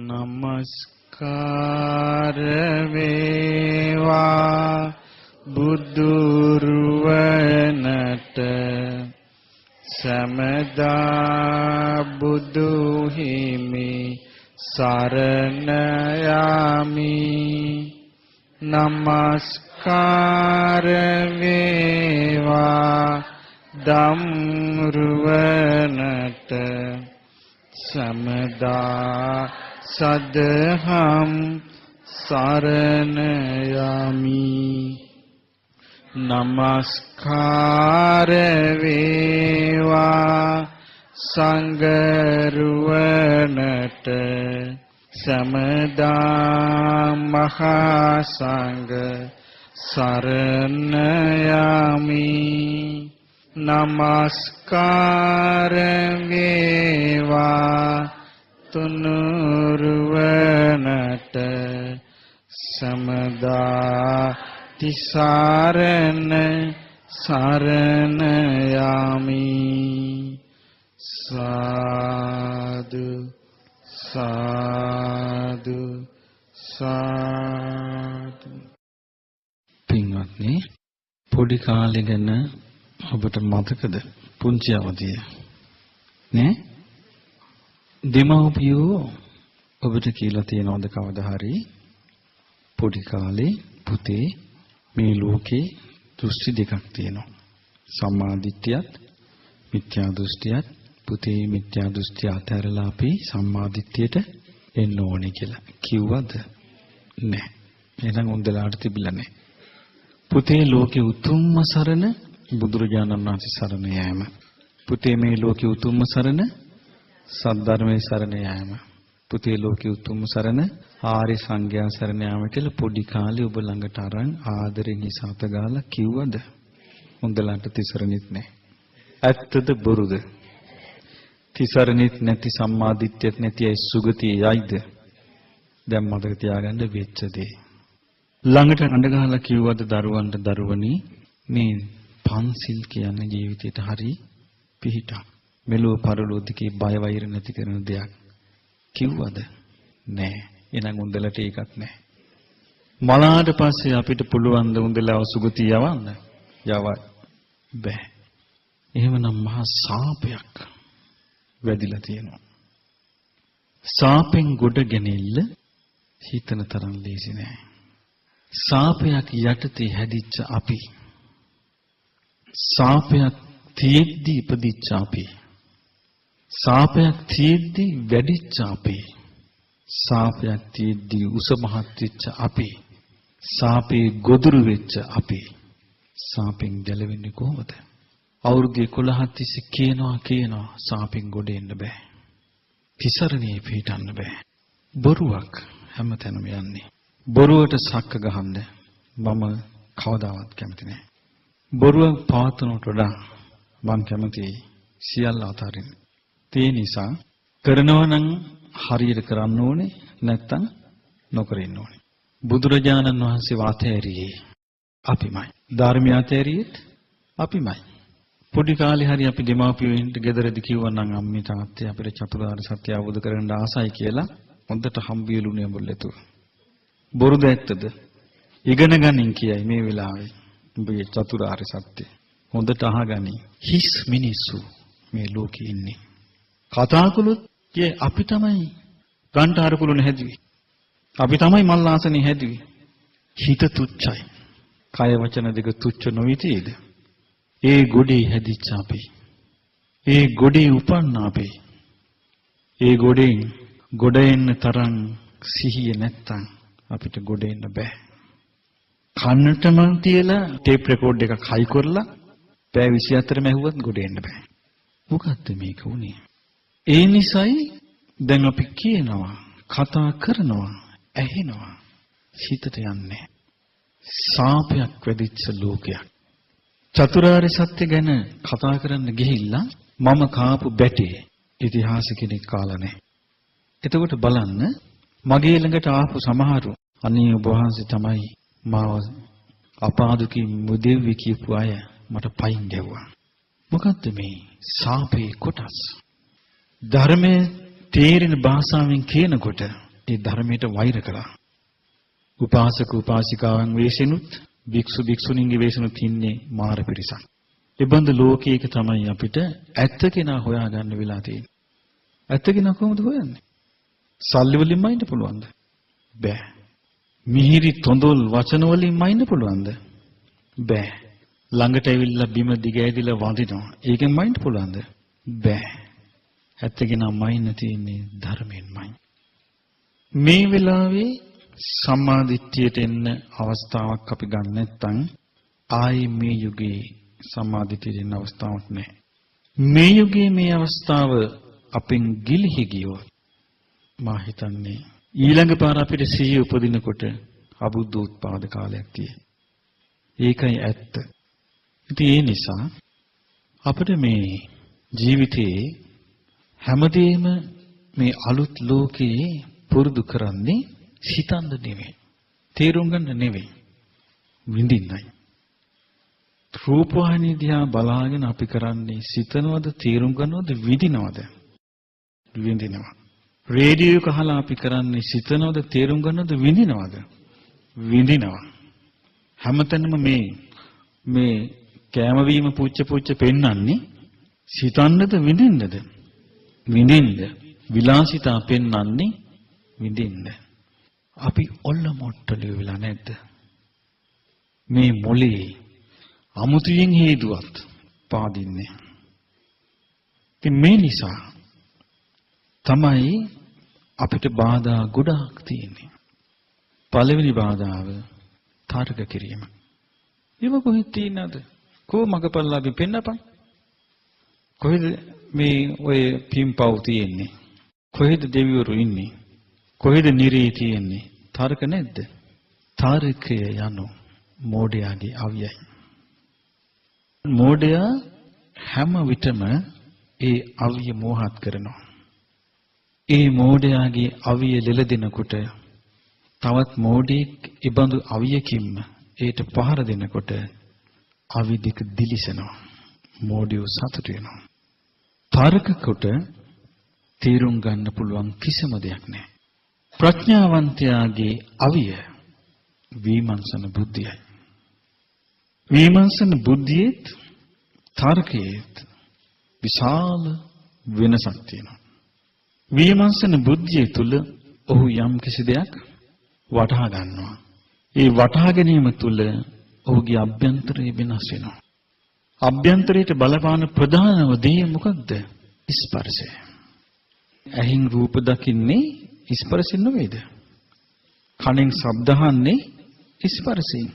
නමස්කාර වේවා බුදුරුවනට සමදා බුදු හිමි සරණ යමි. නමස්කාර වේවා ධම්රුවනට සමදා සදහම් සරණ යමි. නමස්කාර වේවා සංඝරුවනට සමදා මහා සංඝ සරණ යමි. නමස්කාර වේවා තුනුරුවනට සමදා තිසරණ සරණ යමි. සාදු සාදු සාදු. පින්වත්නි, පොඩි කාලේ ගැන ඔබට මතකද? පුංචි අවදිය නේ? දෙමව්පියෝ ඔබට කියලා තියනවද කවදා හරි පොඩි කාලේ පුතේ මේ ලෝකේ දෘෂ්ටි දෙකක් තියෙනවා, සම්මා දිට්ඨියත් මිත්‍යා දෘෂ්ටියත්. පුතේ මිත්‍යා දෘෂ්ටිය අතහැරලා අපි සම්මා දිට්ඨියට එන්න ඕනේ කියලා කිව්වද? නැහැ. එහෙනම් උන්දලාට තිබිලා නැහැ. පුතේ ලෝකේ උතුම්ම සරණ බුදුරජාණන් වහන්සේ සරණ යෑම. පුතේ මේ ලෝකේ උතුම්ම සරණ සද්ධර්මයේ සරණ යෑම. පුතේ ලෝකේ උතුම්ම සරණ ආර්ය සංඝයා සරණ යාම කියලා පොඩි කාලේ ඔබ ළඟට අරන් ආදරෙන් හිසත ගාලා කිව්වද? උන්දලාට තිසරණිත් නැහැ. ඇත්තද බොරුද? තිසරණිත් නැති සම්මා දිට්ඨියත් නැති අය සුගතිය යයිද? දැන් මතක තියාගන්න වෙච්ච දේ. ළඟට අඬ ගහලා කිව්වද දරුවන්ට, දරුවනි මේ පන්සිල් කියන්නේ ජීවිතේට හරි පිහිටක්. මෙලොව පරලොව දෙකේ බය වෛර නැති කරන දෙයක් කිව්වද? නෑ. එහෙනම් උන්දලට ඒකත් නෑ. මලාට පස්සේ අපිට පුළුවන් ද උන්දලව සුගතිය යවන්න? යවයි බෑ. එහෙමනම් මහා සාපයක් වැදිලා තියෙනවා. සාපෙන් ගොඩ ගැනෙන්න හිතන තරම් ලේසි නෑ. සාපයක් යටතේ හැදිච්ච අපි, සාපයක් තියෙද්දි ඉපදිච්ච අපි, සාපයක් තියෙද්දි වැඩිච්ච අපි, සාපයක් තියෙද්දි උස මහත් වෙච්ච අපි, සාපේ ගොදුරු වෙච්ච අපි. සාපෙන් ගැලවෙන්නේ කොහොමද? අවුරුදු 11ක් තිස්සේ කියනවා සාපෙන් ගොඩ එන්න බෑ. තිසරණේ පිටන්න බෑ. බොරුවක් හැමතැනම යන්නේ. බොරුවට සක්ක ගහන්න මම කවදාවත් කැමති නෑ. බොරුවක් පවත්වනට වඩා මම කැමතියි සියල්ල අතාරින්න. ඒ නිසා කරනවා නම් හරියට කරන්න ඕනේ, නැත්තම් නොකර ඉන්න ඕනේ. බුදුරජාණන් වහන්සේ වාතෑරියේ අපිමයි. ධර්මය අතෑරියෙත් අපිමයි. පොඩි කාලේ හරි අපි දෙමාපියන්ට ගෙදරදී කිව්වනම් අම්මේ තාත්තේ අපිට චතුරාර්ය සත්‍ය අවබෝධ කරගන්න ආසයි කියලා හොඳට හම්බෙලුනේ මුල්ලෙතු. බොරුද ඇත්තද? ඉගෙන ගනින් කියයි මේ වෙලාවේ. උඹේ චතුරාර්ය සත්‍ය හොඳට අහගනි. හිස් මිනිස්සු මේ ලෝකේ ඉන්නේ. කතා කළොත් අපි තමයි ගන්ටාර කුළුණ හැදුවේ. අපි තමයි මල් ආසනේ හැදුවේ. හිත තුච්චයි. කය වචන දෙක තුච්ච නොවිතේද? ඒ ගොඩේ හැදිච්ච අපි. ඒ ගොඩේ උපන්න අපි. ඒ ගොඩෙන් ගොඩ එන්න තරම් සිහිය නැත්තම් අපිට ගොඩ එන්න බෑ. කන්නටම තියලා ටේප් රෙකෝඩ් එකක් හයි කරලා පැය 24ම ඇහුවත් ගොඩ එන්න බෑ. මොකද්ද මේක උනේ? ඒ නිසායි දැන් අපි කියනවා, කතා කරනවා, ඇහෙනවා, හිතට යන්නේ. සාපයක් වැඩිච්ච ලෝකයක්. චතුරාර්ය සත්‍ය ගැන කතා කරන්න ගිහිල්ලා මම කාපු බැටේ ඉතිහාස කෙනෙක් කාලා නැහැ. එතකොට බලන්න මගේ ළඟට ආපු සමහරු අනේ ඔබ වහන්සේ තමයි මාව අපාදුකින් මුදෙව්වි කියපු අය මට පයින් ගැව්වා. මොකද්ද මේ සාපේ කොටස්? ධර්මයේ තේරෙන භාෂාවෙන් කියනකොට ඒ ධර්මයට වෛර කළා. උපාසක උපාසිකාවන් වෙෂෙනුත් භික්ෂු භික්ෂුණීන්ගේ වෙෂෙනුත් ඉන්නේ මාර පිරිසක්. ඒ බඳු ලෝකයක තමයි අපිට ඇත්ත කෙනා හොයාගන්න වෙලා තියෙන්නේ. ඇත්ත කෙනා කොහොමද හොයන්නේ? සල්ලි වලින්ම ඉන්න පුළුවන්ද? බෑ. මිහිරි තොඳුල් වචන වලින්ම ඉන්න පුළුවන්ද? බෑ. ළඟට ඇවිල්ලා බිම දිගෑදිලා වඳිනවා. ඒකෙන්ම ඉන්න පුළුවන්ද? බෑ. ඇත්ත කෙනාම ඉන්න තියෙන්නේ ධර්මයෙන්මයි. මේ වෙලාවේ සම්මාදිට්ඨියට එන්න අවස්ථාවක් අපි ගන්න නැත්නම් ආයේ මේ යුගයේ සම්මාදිට්ඨියට එන්න අවස්ථාවක් නැහැ. මේ යුගයේ මේ අවස්ථාව අපෙන් ගිලිහි ගියොත් මා හිතන්නේ ඊළඟ පාර අපිට සිහිය උපදිනකොට අබුද්ධෝත්පාද කාලයක් තියෙයි. ඒකයි ඇත්ත. ඉතින් ඒ නිසා අපිට මේ ජීවිතයේ හැමදේම මේ අලුත් ලෝකයේ පුරුදු කරන්නේ හිතන්න නෙවෙයි. තේරුම් ගන්න නෙවෙයි. විඳින්නයි. රූපවාහිනිය දිහා බලාගෙන අපි කරන්නේ සිතනවද, තේරුම් ගන්නවද, විඳිනවද? විඳිනවා. රේඩියෝ එක අහලා අපි කරන්නේ සිතනවද, තේරුම් ගන්නවද, විඳිනවද? විඳිනවා. හැමතැනම මේ කෑම වීම පුච්ච පෙන්නන්නේ සිතන්නද, විඳින්නද? විඳින්න. විලාසිතා පෙන්නන්නේ විඳින්න. අපි ඔල්ල මොට්ටලිය වෙලා නැද්ද? මේ මොලේ අමුතුයෙන් හේතුවත් පාදින්නේ. ඉතින් මේ නිසා තමයි අපිට බාධා ගොඩාක් තියෙන්නේ. පළවෙනි බාධාව තර්ක කිරීම. ඒව කොහෙද තියෙනවද? කො මගපල්ලාගේ පෙන්නපන්. කොහෙද මේ ඔය පිම්පව් තියෙන්නේ? කොහෙද දෙවිවරු ඉන්නේ? කොහෙද නිරේ තියෙන්නේ? තර්ක නැද්ද? තර්කය යනු මෝඩයාගේ අවියයි. මෝඩයා හැම විටම ඒ අවිය මෝහත් කරනවා. ඒ මෝඩයාගේ අවිය ලෙලදෙනකොට තවත් මෝඩෙක් ඉබඳු අවියකින්ම ඒට පහර දෙනකොට අවි දෙක දිලිසෙනවා. මෝඩයෝ සතුටු වෙනවා. තර්ක කොට තීරුම් ගන්න පුළුවන් කිසිම දෙයක් නැහැ. ප්‍රඥාවන්තයාගේ අවිය විමර්ශන බුද්ධියයි. විමර්ශන බුද්ධියේත් තර්කයේත් විශාල වෙනසක් තියෙනවා. විමර්ශන බුද්ධිය තුල ඔහු යම් කිසි දෙයක් වටහා ගන්නවා. ඒ වටහා ගැනීම තුල ඔහුගේ අභ්‍යන්තරය වෙනස් වෙනවා. අභ්‍යන්තරයට බලපාන ප්‍රධානම දේ මොකක්ද? ස්පර්ශය. ඇහින් රූප දකින්නේ ස්පර්ශයෙන් නෙවෙයිද? කනෙන් ශබ්ද අහන්නේ ස්පර්ශයෙන්.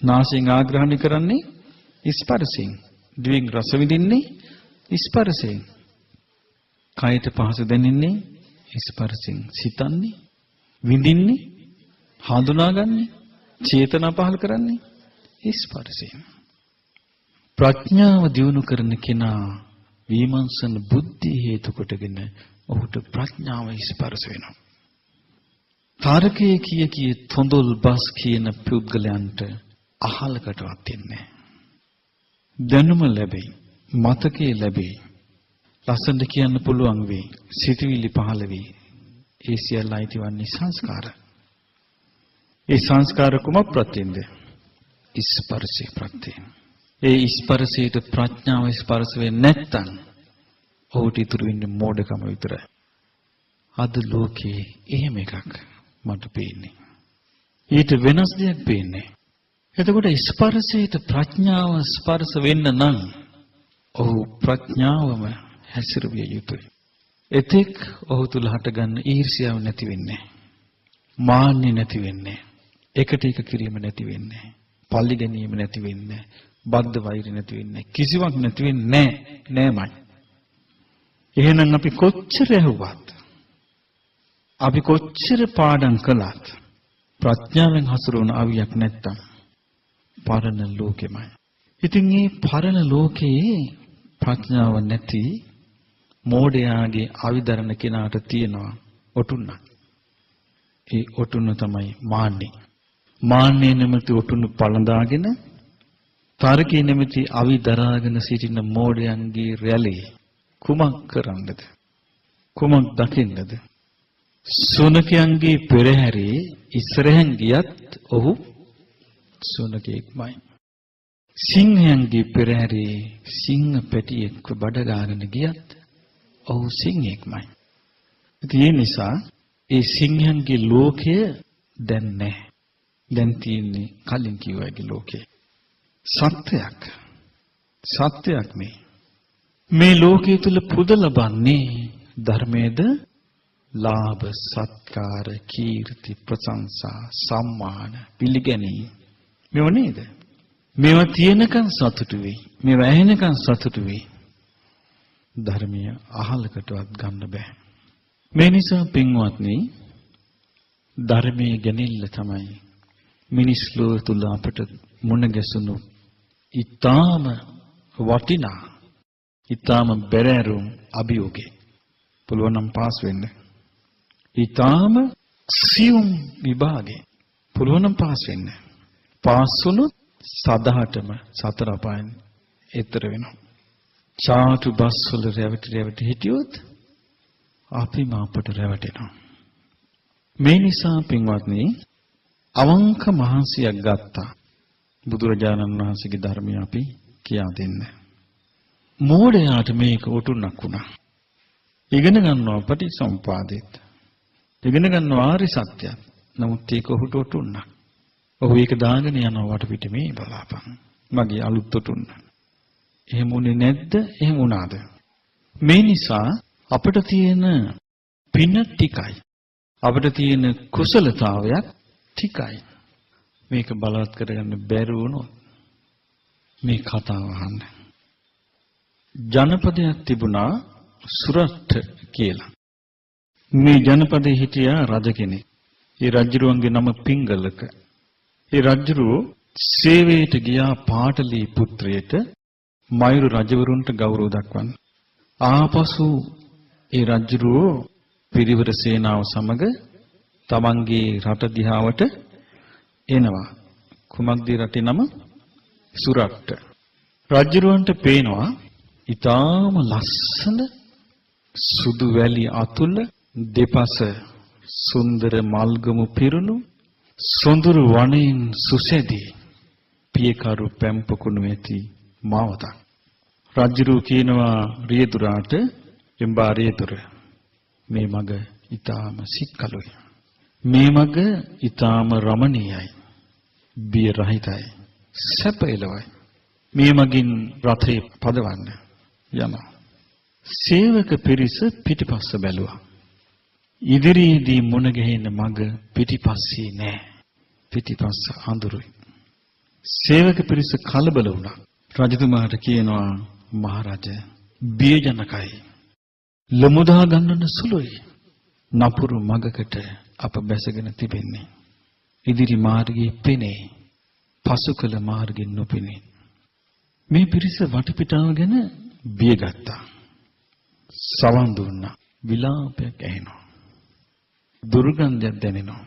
නාසයෙන් ආග්‍රහණය කරන්නේ ස්පර්ශයෙන්. දිවෙන් රස විඳින්නේ ස්පර්ශයෙන්. කයට පහස දැනෙන්නේ ස්පර්ශයෙන්. සිතන්නේ, විඳින්නේ, හඳුනාගන්නේ, චේතනා පහල කරන්නේ ස්පර්ශයෙන්. ප්‍රඥාව දියුණු කරන කෙනා විමර්ශන බුද්ධි හේතු කොටගෙන ඔහුට ප්‍රඥාව ස්පර්ශ වෙනවා. තාරකයේ කී තොඳුල් බස් කියන පුද්ගලයන්ට අහලකටවත් දෙන්නේ දැනුම ලැබෙයි, මතකයේ ලැබෙයි, ලස්සනට කියන්න පුළුවන් වෙයි, සිතුවිලි පහළ වෙයි. ඒ සියල්ල අයිතිවන්නේ සංස්කාර. ඒ සංස්කාර කුම ප්‍රත්‍යෙන්ද? ස්පර්ශේ ප්‍රත්‍යෙන්. ඒ ස්පර්ශයට ප්‍රඥාව ස්පර්ශ වෙන්නේ නැත්නම් ඔහුට ඉතුරු වෙන්නේ මෝඩකම විතරයි. අද ලෝකේ එහෙම එකක් මට පේන්නේ. ඊට වෙනස් දෙයක් පේන්නේ. එතකොට ස්පර්ශයට ප්‍රඥාව ස්පර්ශ වෙන්න නම් ඔහු ප්‍රඥාවම හැසිරවිය යුතුයි. එතෙක් ඔහු තුල හටගන්න ඊර්ෂ්‍යාව නැති වෙන්නේ. මාන්නේ නැති වෙන්නේ. එකට එක කිරීම නැති වෙන්නේ. පල්ලි ගැනීම නැති වෙන්නේ. බද්ධ වෛරය නැති වෙන්නේ. කිසිවක් නැති වෙන්නේ නෑමයි. එහෙනම් අපි කොච්චර ඇහුවත්, අපි කොච්චර පාඩම් කළත් ප්‍රඥාවෙන් හසුරුවන අවියක් නැත්තම් පරණ ලෝකෙමයි. ඉතින් මේ පරණ ලෝකයේ ප්‍රඥාව නැති මෝඩයාගේ අවිදරණ කෙනාට තියෙනවා ඔටුන්න. ඒ ඔටුන්න තමයි මාන්නේ. මාන්නේ නැමැති ඔටුන්න පළඳාගෙන තරකේ නැමැති අවි දරාගෙන සිටින මෝඩයන්ගේ රැළේ කුමක් කරන්නද? කුමක් දකින්නද? සුනකයන්ගේ පෙරහැරේ ඉස්සරහෙන් ගියත් ඔහු සුනකෙක්මයි. සිංහයන්ගේ පෙරහැරේ සිංහ පැටියෙක්ව බඩ ගාගෙන ගියත් ඔහු සිංහෙක්මයි. ඒ නිසා ඒ සිංහයන්ගේ ලෝකය දැන් නැහැ. දැන් තියෙන්නේ කලින් කිව්වාගේ ලෝකේ. සත්‍යයක් මේ ලෝකයේ තුල පුද ලබන්නේ ධර්මයේද ලාභ සත්කාර කීර්ති ප්‍රශංසා සම්මාන පිළිගැනීම මේව නේද? මේවා තියෙනකන් සතුටු වෙයි. මේවා ඇහෙනකන් සතුටු වෙයි. ධර්මීය අහලකටවත් ගන්න බෑ. මේ නිසා පින්වත්නි ධර්මයේ ගැනීම තමයි මිනිස් ලෝක තුල අපට මුණ ගැසුණු ඊටාම වටිනා ඊටාම බැරෑරුම් අභියෝගේ. පුළුවන් නම් පාස් වෙන්න. ඊටාම සියුම් විභාගේ. පුළුවන් නම් පාස් වෙන්න. පාස් වුණොත් සදහටම සතර අපායන් ඈතර වෙනවා. චාටු බස් වල රැවටි හිටියොත් අපි මාපට රැවටෙනවා. මේ නිසා පින්වත්නි අවංක මහන්සියක් ගත්තා බුදුරජාණන් වහන්සේගේ ධර්මය අපි කියා දෙන්න. මෝඩයාට මේක උටුන්නක් වුණා. ඉගෙන ගන්නවා පටිසම්පාදෙත්. ඉගෙන ගන්නවා ආර්ය සත්‍යය. නමුත් ඒක ඔහුට උටුන්නක්. ඔහු ඒක දාගෙන යනවා වටපිට මේ බලාපන්. මගේ අලුත් උටුන්න. එහෙම උනේ නැද්ද? එහෙම වුණාද? මේ නිසා අපිට තියෙන පින ටිකයි. අපිට තියෙන කුසලතාවයක් ටිකයි. මේක බලවත් කරගන්න බැරි වුණොත් මේ කතාව අහන්න. ජනපදයක් තිබුණා සුරත් කියලා. මේ ජනපදයේ හිටියා රජ කෙනෙක්. ඒ රජුරුවන්ගේ නම පිංගලක. ඒ රජුරුව සේවයට ගියා පාටලී පුත්‍රයට මයුරු රජවරුන්ට ගෞරව දක්වන්න. ආපසු ඒ රජුරුව පිරිවර සේනාව සමග තමන්ගේ රට දිහාවට එනවා. කුමක්ද රටේ නම? සුරත්. රජුරවන්ට පේනවා ඊටාම ලස්සන සුදු වැලි අතුල දෙපස සුන්දර මල්ගමු පිරුණු සොඳුරු වනයෙන් සුසැදී පියකරු පැම්පකුණු ඇති මාවතක්. රජුරු කියනවා රියදුරාට එම්බා රියදුර මේ මග ඊටාම සික්කලුයි. මේ මග ඊටාම රමණීයයි. බිය රහිතයි. සැප එළවයි. මේ මගින් රථේ පදවන්න යනවා. සේවක පිරිස පිටිපස්ස බැලුවා. ඉදිරියේදී මුණ ගැහෙන මග පිටිපස්සේ නෑ. පිටිපස්ස අඳුරුයි. සේවක පිරිස කලබල වුණා. රජතුමාට කියනවා මහරජා බියජනකයි. ලමුදා ගන්නන සුළුයි. නපුරු මගකට අප බැසගෙන තිබෙන්නේ. ඉදිරි මාර්ගයේ පෙනේ. පසුකල මාර්ගෙන් නොපෙනේ. මේ පිරිස වටපිටාව ගැන බියගත්තා. සවන් දුන්නා. විලාපයක් ඇහෙනවා. දුර්ගන්ධයක් දැනෙනවා.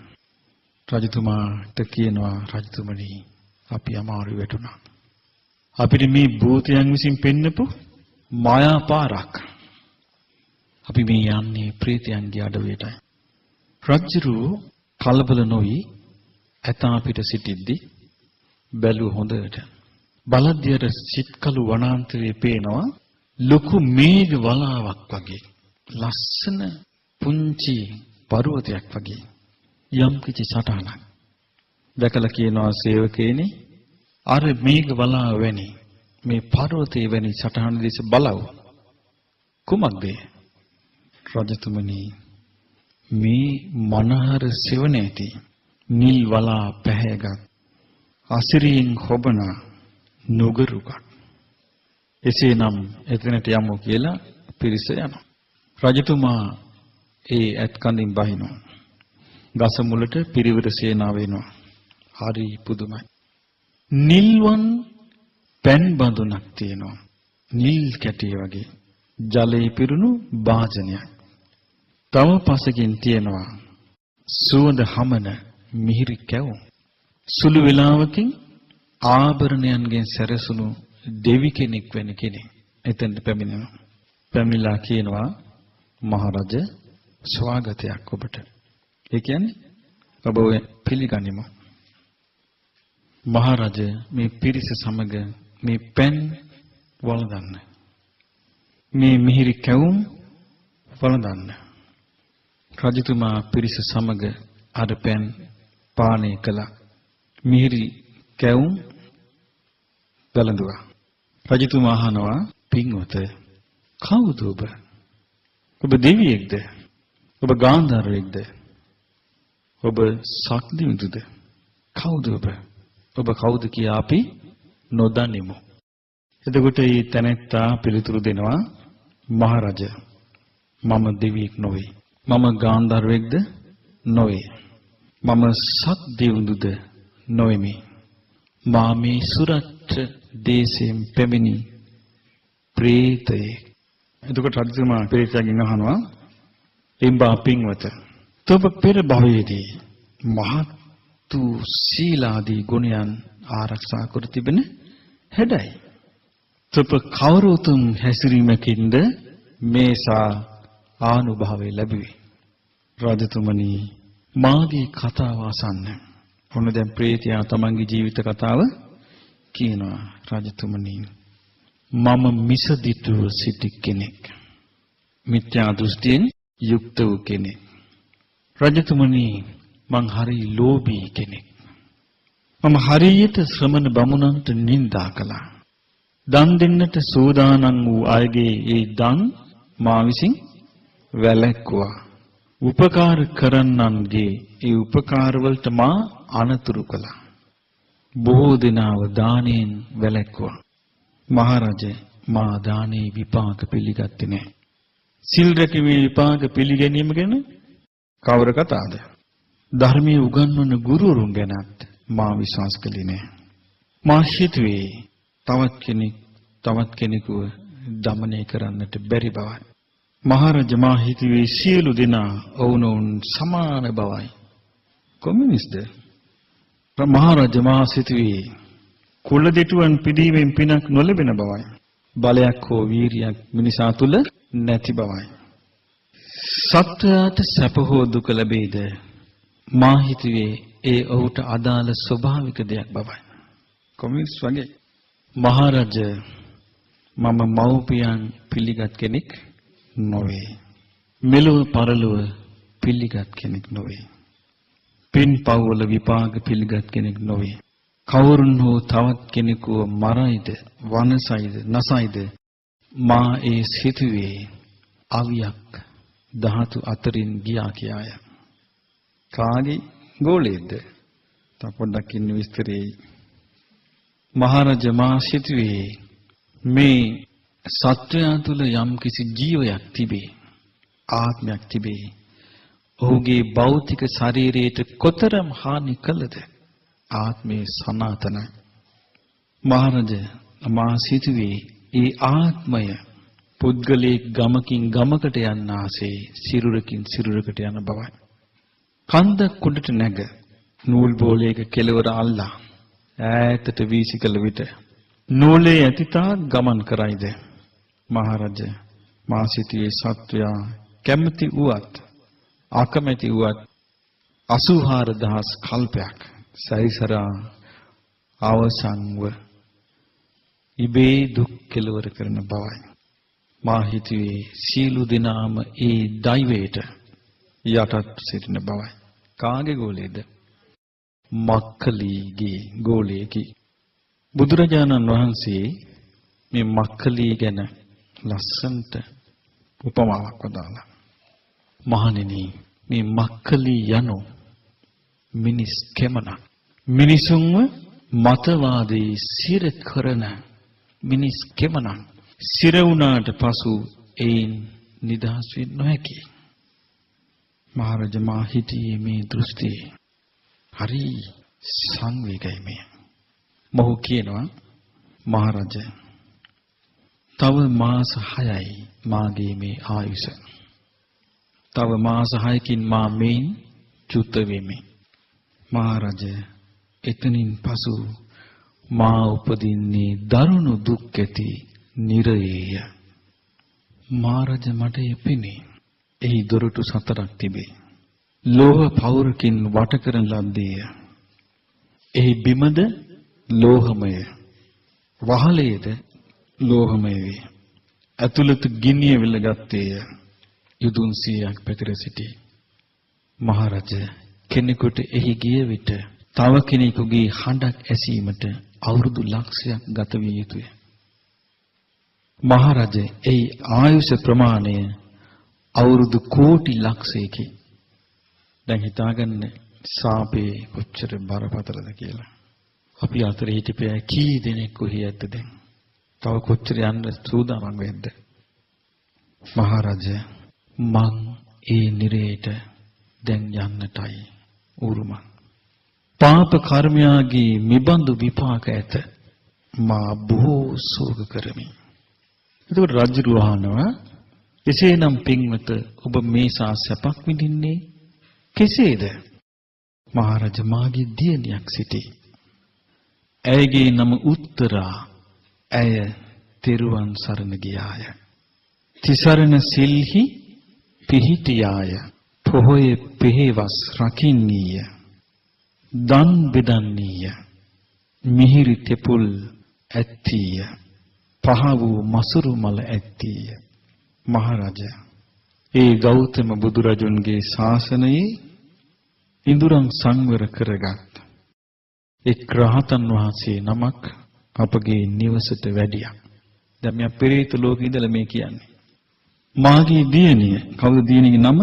රජතුමාට කියනවා රජතුමනි අපි අමාරු වැටුණා. අපිට මේ භූතයන් විසින් පෙන්නපු මායා පාරක්. අපි මේ යන්නේ ප්‍රේතයන්ගේ අඩවියටයි. රජුරු කලබල නොවි ඇතා පිට සිටිද්දි බැලුව හොඳට. බලද්දියට සිත්කලු වනාන්තරයේ පේනවා ලොකු මේඝ වලාවක් වගේ. ලස්සන පුංචි පර්වතයක් වගේ. යම් කිසි සටහනක්. දැකලා කියනවා සේවකේනි අර මේඝ වලාව වැනි මේ පර්වතයේ වැනි සටහන දිස බලව. කුමක්ද? රජතුමනි මේ මනහර සෙවණ ඇති නිල් වලා පැහැගත් අසිරියෙන් හොබන නුගරුකක්. එසේනම් එතනට යමු කියලා පිරිස යනවා. රජතුමා ඒ ඇත් කඳින් බහිනවා. ගස මුලට පිරිවර සේනාව එනවා. හරි පුදුමයි. නිල්වන් පෙන් බඳුනක් තියෙනවා. නිල් කැටිය වගේ ජලයේ පිරුණු භාජනයක්. තව පසකින් තියෙනවා සුවඳ හමන මිහිරි කැවුම්. සුළු වේලාවකින් ආභරණයන්ගෙන් සැරසුණු දෙවි කෙනෙක් වෙන කෙනෙක් එතෙන්ට පැමිණෙනවා. පැමිණලා කියනවා මහරජ ස්වාගතයක් ඔබට. ඒ කියන්නේ ඔබ ඔය පිළිගනිමු. මහරජ මේ පිරිස සමග මේ පෙන් වළඳන්න. මේ මිහිරි කැවුම් වළඳන්න. රජතුමා පිරිස සමග අර පෙන් පානය කළා. මිහිරි කැවුම් වැළඳුවා. රජතුමා අහනවා පින්වත කවුද ඔබ? ඔබ දෙවියෙක්ද? ඔබ ගාන්ධාරයෙක්ද? ඔබ ශක්තිවිඳුද? කවුද ඔබ? ඔබ කවුද කියා අපි නොදනිමු. එතකොට මේ තැනැත්තා පිළිතුරු දෙනවා මහරජ මම දෙවියෙක් නොවේ. මම ගාන්ධාරයෙක්ද නොවේ. මම ශක්තිවිඳුද නොවෙමි. මා මේ සුරත් දේශයෙන් පැමිණි ප්‍රේතයෙක්. එතකොට රජතුමා ප්‍රේතයාගෙන් අහනවා එම්බා පින්වත ඔබ පෙර භවයේදී මහත් වූ සීලාදී ගුණයන් ආරක්ෂා කර තිබෙන හැඩයි. ඔබ කවර උතුම් හැසිරීමකින්ද මේසා ආනුභාවය ලැබුවේ? රජතුමනි මාගේ කතාව අසන්න. ඔන්න දැන් ප්‍රේතයා තමන්ගේ ජීවිත කතාව කියනවා. රජතුමනි මම මිසදිටුව සිටි කෙනෙක්. මිත්‍යා දෘෂ්ටියෙන් යුක්ත වූ කෙනෙක්. රජතුමනි මං හරි ලෝභී කෙනෙක්. මම හරියට ශ්‍රමණ බමුණන්ට නිඳා කළා. දන් දෙන්නට සූදානම් වූ අයගේ ඒ දන් මා විසින් වැළැක්වුවා. උපකාර කරන්නන්ගේ ඒ උපකාර වලට මා අනතුරු කළා. බොහෝ දෙනාව දාණයෙන් වැළැක්වුවා. මහරජ මා දානේ විපාක පිළිගත්තේ නැහැ. සිල් රැකීමේ විපාක පිළිගැනීම ගැන කවර කතාවද? ධර්මයේ උගන්වන ගුරුවරුන් ගැනත් මා විශ්වාස කළේ නැහැ. මා හිතුවේ තවත් කෙනෙකුව দমনය කරන්නට බැරි බවයි. මහරජ මා හිතුවේ සියලු දෙනා ඔවුනොවුන් සමාන බවයි. කොමියුනිස්ට් මහරජ මා සිතුවේ කුල දෙටුවන් පිදීමෙන් පිනක් නොලැබෙන බවයි. බලයක් හෝ වීරියක් මිනිසා තුල නැති බවයි. සත්වයාට සැප හෝ දුක ලැබෙයිද? මා හිතුවේ ඒ ඔහුට අදාළ ස්වභාවික දෙයක් බවයි. කොමියුනිස්ට් වගේ. මහරජ මම මව්පියන් පිළිගත් කෙනෙක් නොවේ. මෙලොව පරලොව පිළිගත් කෙනෙක් නොවේ. පින් පව්වල විපාක පිළිගත් කෙනෙක් නොවේ. කවුරුන් හෝ තවත් කෙනෙකුව මරයිද වනසයිද නසයිද මා ඒ සිතුවේ අවියක් ධාතු අතරින් ගියා කියාය. කාගේ ගෝලයේද? තව පොඩ්ඩක් ඉන්න විස්තරේ. මහරජ මා සිතුවේ මේ සත්වයා තුල යම් කිසි ජීවයක් තිබේ, ආත්මයක් තිබේ. ඔහුගේ භෞතික ශරීරයට කොතරම් හානි කළද ආත්මේ සනාතනයි. මහරජ මා සිතුවේ ඒ ආත්මය පුද්ගලයේ ගමකින් ගමකට යන්නාසේ සිරුරකින් සිරුරකට යන බවයි. කන්දක් උඩට නැග නූල් බෝලයක කෙළවර අල්ලා ඈතට වීසිකල විට නූලේ ඇතිතා ගමන් කරයිද? මහරජ මා සිතුවේ සත්වයා කැමැති වුවත් අකමැති වුවත් 84000 කල්පයක් සැරිසරා අවසන්ව ඉබේ දුක් කෙලවර කරන බවයි. මා හිතුවේ සීලු දිනාම ඒ දෛවයට යටත් සිටින බවයි. කාගේ ගෝලයේද? මක්ඛලීගේ ගෝලයේකි. බුදුරජාණන් වහන්සේ මේ මක්ඛලී ගැන ලස්සන්ට උපමාවක් වදාළා. මහණෙනි මේ මක්ඛලී යනු මිනිස් කෙමනක්. මිනිසුන්ව මතවාදී සිර කරන මිනිස් කෙමනක්. සිර වුණාට පසු ඒන් නිදහස් වෙන්න නොහැකි. මහරජ මා හිටියේ මේ දෘෂ්ටියේ. හරි සංවේගයි මේ. මොහු කියනවා මහරජ තව මාස 6යි මාගේ මේ ආයුෂ. තව මාස 6කින් මා මේන් චුත වෙමි. මහරජ එතනින් පසු මා උපදින්නේ දරුණු දුක් ඇති නිරයේය. මහරජ මට එපිනේ එහි දොරටු 4ක් තිබේ. ලෝහ පවුරකින් වට කරන ලද්දේය. එහි බිමද ලෝහමය. වහලයේද ලෝහමය වේ. ඇතුළත ගිනිය විලගත්තේය. යුදුන් 100ක් පැතිර සිටි. මහරජා කෙනෙකුට එහි ගිය විට තව කෙනෙකුගේ හඬක් ඇසීමට අවුරුදු ලක්ෂයක් ගත විය යුතුය. මහරජා එහි ආයුෂ ප්‍රමාණය අවුරුදු කෝටි ලක්ෂයකි. දැන් හිතාගන්න සාපේ කොච්චර බරපතලද කියලා. අපි අතරේ හිටපෑ කී දෙනෙක් කොහේ ඇද්ද දැන්? තව කොච්චර යන්න සූදානම් වෙද්ද? මහරජා මං ඒ නිරේට දැන් යන්නටයි උරුමං. පාප කර්මයාගේ මිබඳු විපාක ඇත. මා බොහෝ ශෝක කරමි. එතකොට රජු වහනවා එසේනම් පින්වත ඔබ මේ සා සැපක් විඳින්නේ කෙසේද? මහරජා මාගේ දියණියක් සිටී. ඇයගේ නම උත්තරා. ඇය තෙරුවන් සරණ ගියාය. තිසරණ සිල්හි පිහිටියාය. පොහොය පෙහෙවස් රකින්නීය. දන් බෙදන්නීය. මිහිරි තෙපුල් ඇත්තීය. පහ වූ මසුරු මල ඇත්තීය. මහරජා ඒ ගෞතම බුදුරජුන්ගේ ශාසනයේ ඉඳුරන් සංවර කරගත් එක් රහතන් වහන්සේ නමක් අපගේ නිවසට වැඩියා. දැන් මම පෙරේත ලෝකේ ඉඳලා මේ කියන්නේ. මාගේ දියණිය කවුද දියණියගේ නම?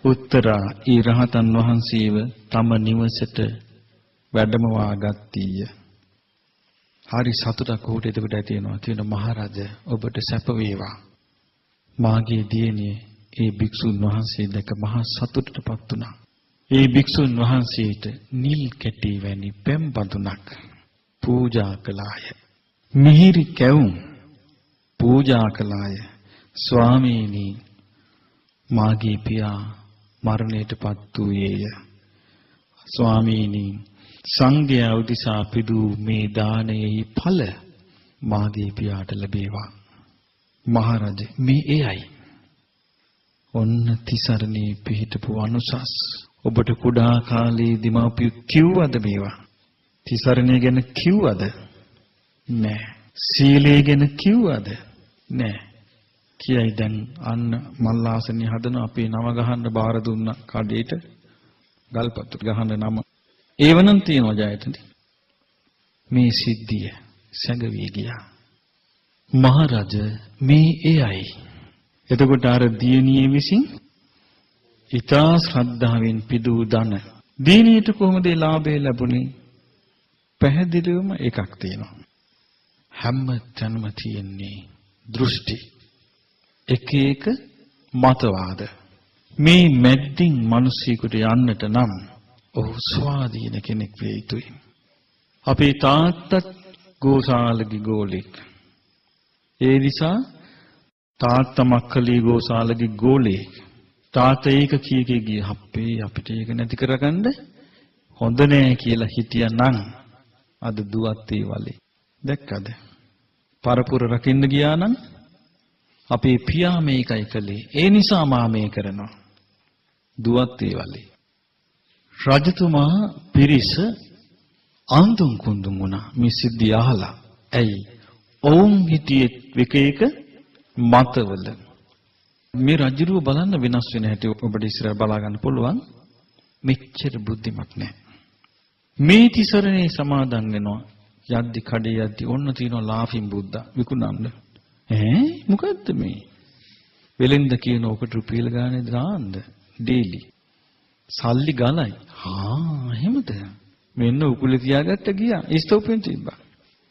උත්තරා. ඒ රහතන් වහන්සේව තම නිවසට වැඩමවා ගත්තීය. හරි සතුටක් ඔහුට එතකොට ඇති වෙනවා. තියෙන මහරජා ඔබට සැප වේවා. මාගේ දියණිය ඒ භික්ෂුන් වහන්සේ දැක මහා සතුටටපත් වුණා. ඒ භික්ෂුන් වහන්සේට නිල් කැටි වැනි පෙම් බඳුනක් පූජා කළාය. මිහිරි කැවුම් පූජා කළාය. ස්වාමීනි මාගේ පියා මරණයටපත් වූයේය. ස්වාමීනි සංඝයා උදෙසා පිදූ මේ දානයෙහි ඵල මාගේ පියාට ලැබේවා. මහරජා මේ එයයි. ඔන්න තිසරණේ පිහිටපු අනුසස් ඔබට කුඩා කාලේ දීමාපිය කිව්වද මේවා? තිසරණේ ගැන කිව්වද? නෑ. සීලය ගැන කිව්වද? නෑ. කියයි දැන් අන්න මල්ලාසනිය හදන අපේ නම ගහන්න බාර දුන්න කඩේට ගල්පත්තු ගහන්න නම ඒවනම් තියනවා ජයතනි. මේ සිද්ධිය සැඟවී ගියා. මහරජා මේ එයයි. එතකොට අර දියණිය විසින් ඊතා ශ්‍රද්ධාවෙන් පිදූ ධන දියණියට කොහොමද ඒ ලාභය ලැබුණේ? පැහැදිලිවම එකක් තියෙනවා. හැම තැනම තියෙන්නේ දෘෂ්ටි. එක එක මතවාද. මේ මැද්දින් මිනිසෙකුට යන්නට නම් ඔහු ස්වාධීන කෙනෙක් වෙ යුතුයි. අපේ තාත්තත් ගෝසාලගේ ගෝලෙක්. ඒ නිසා තාත්තා මක්කලී ගෝසාලගේ ගෝලෙක්. තාත්තා ඒක කීකේ ගිය හප්පේ අපිට ඒක නැති කරගන්න හොඳ නෑ කියලා හිටියානම් අද දුවත් ඒ වලේ. දැක්කද? පරපුර රකින්න ගියා නම් අපේ පියා මේකයි කළේ. ඒ නිසා මා මේ කරනවා. දුවත් ඒ වලේ. රජතුමා පිරිස අන්දුම් කුඳුම් වුණා මේ සිද්ධිය අහලා. ඇයි? ඔවුන් හිටියේ එක එක මතවල. මේ රජුව බලන්න වෙනස් වෙන හැටි ඔබට ඉස්සරහ බලා ගන්න පුළුවන්. මෙච්චර බුද්ධිමත් නැහැ. මේ තිසරණේ සමාදන් වෙනවා. යද්දි කඩේ යද්දි ඔන්න තියෙනවා ලාෆින් බුද්දා විකුණන්න. මොකද්ද මේ? වෙලෙන්ද කියන ඔකට රුපියල් ගානේ දාන්න ඩේලි. සල්ලි ගලයි. එහෙමද? මෙන්න උකුලේ තියාගත්ත ගියා. ස්තෝපෙන් තිබ්බා.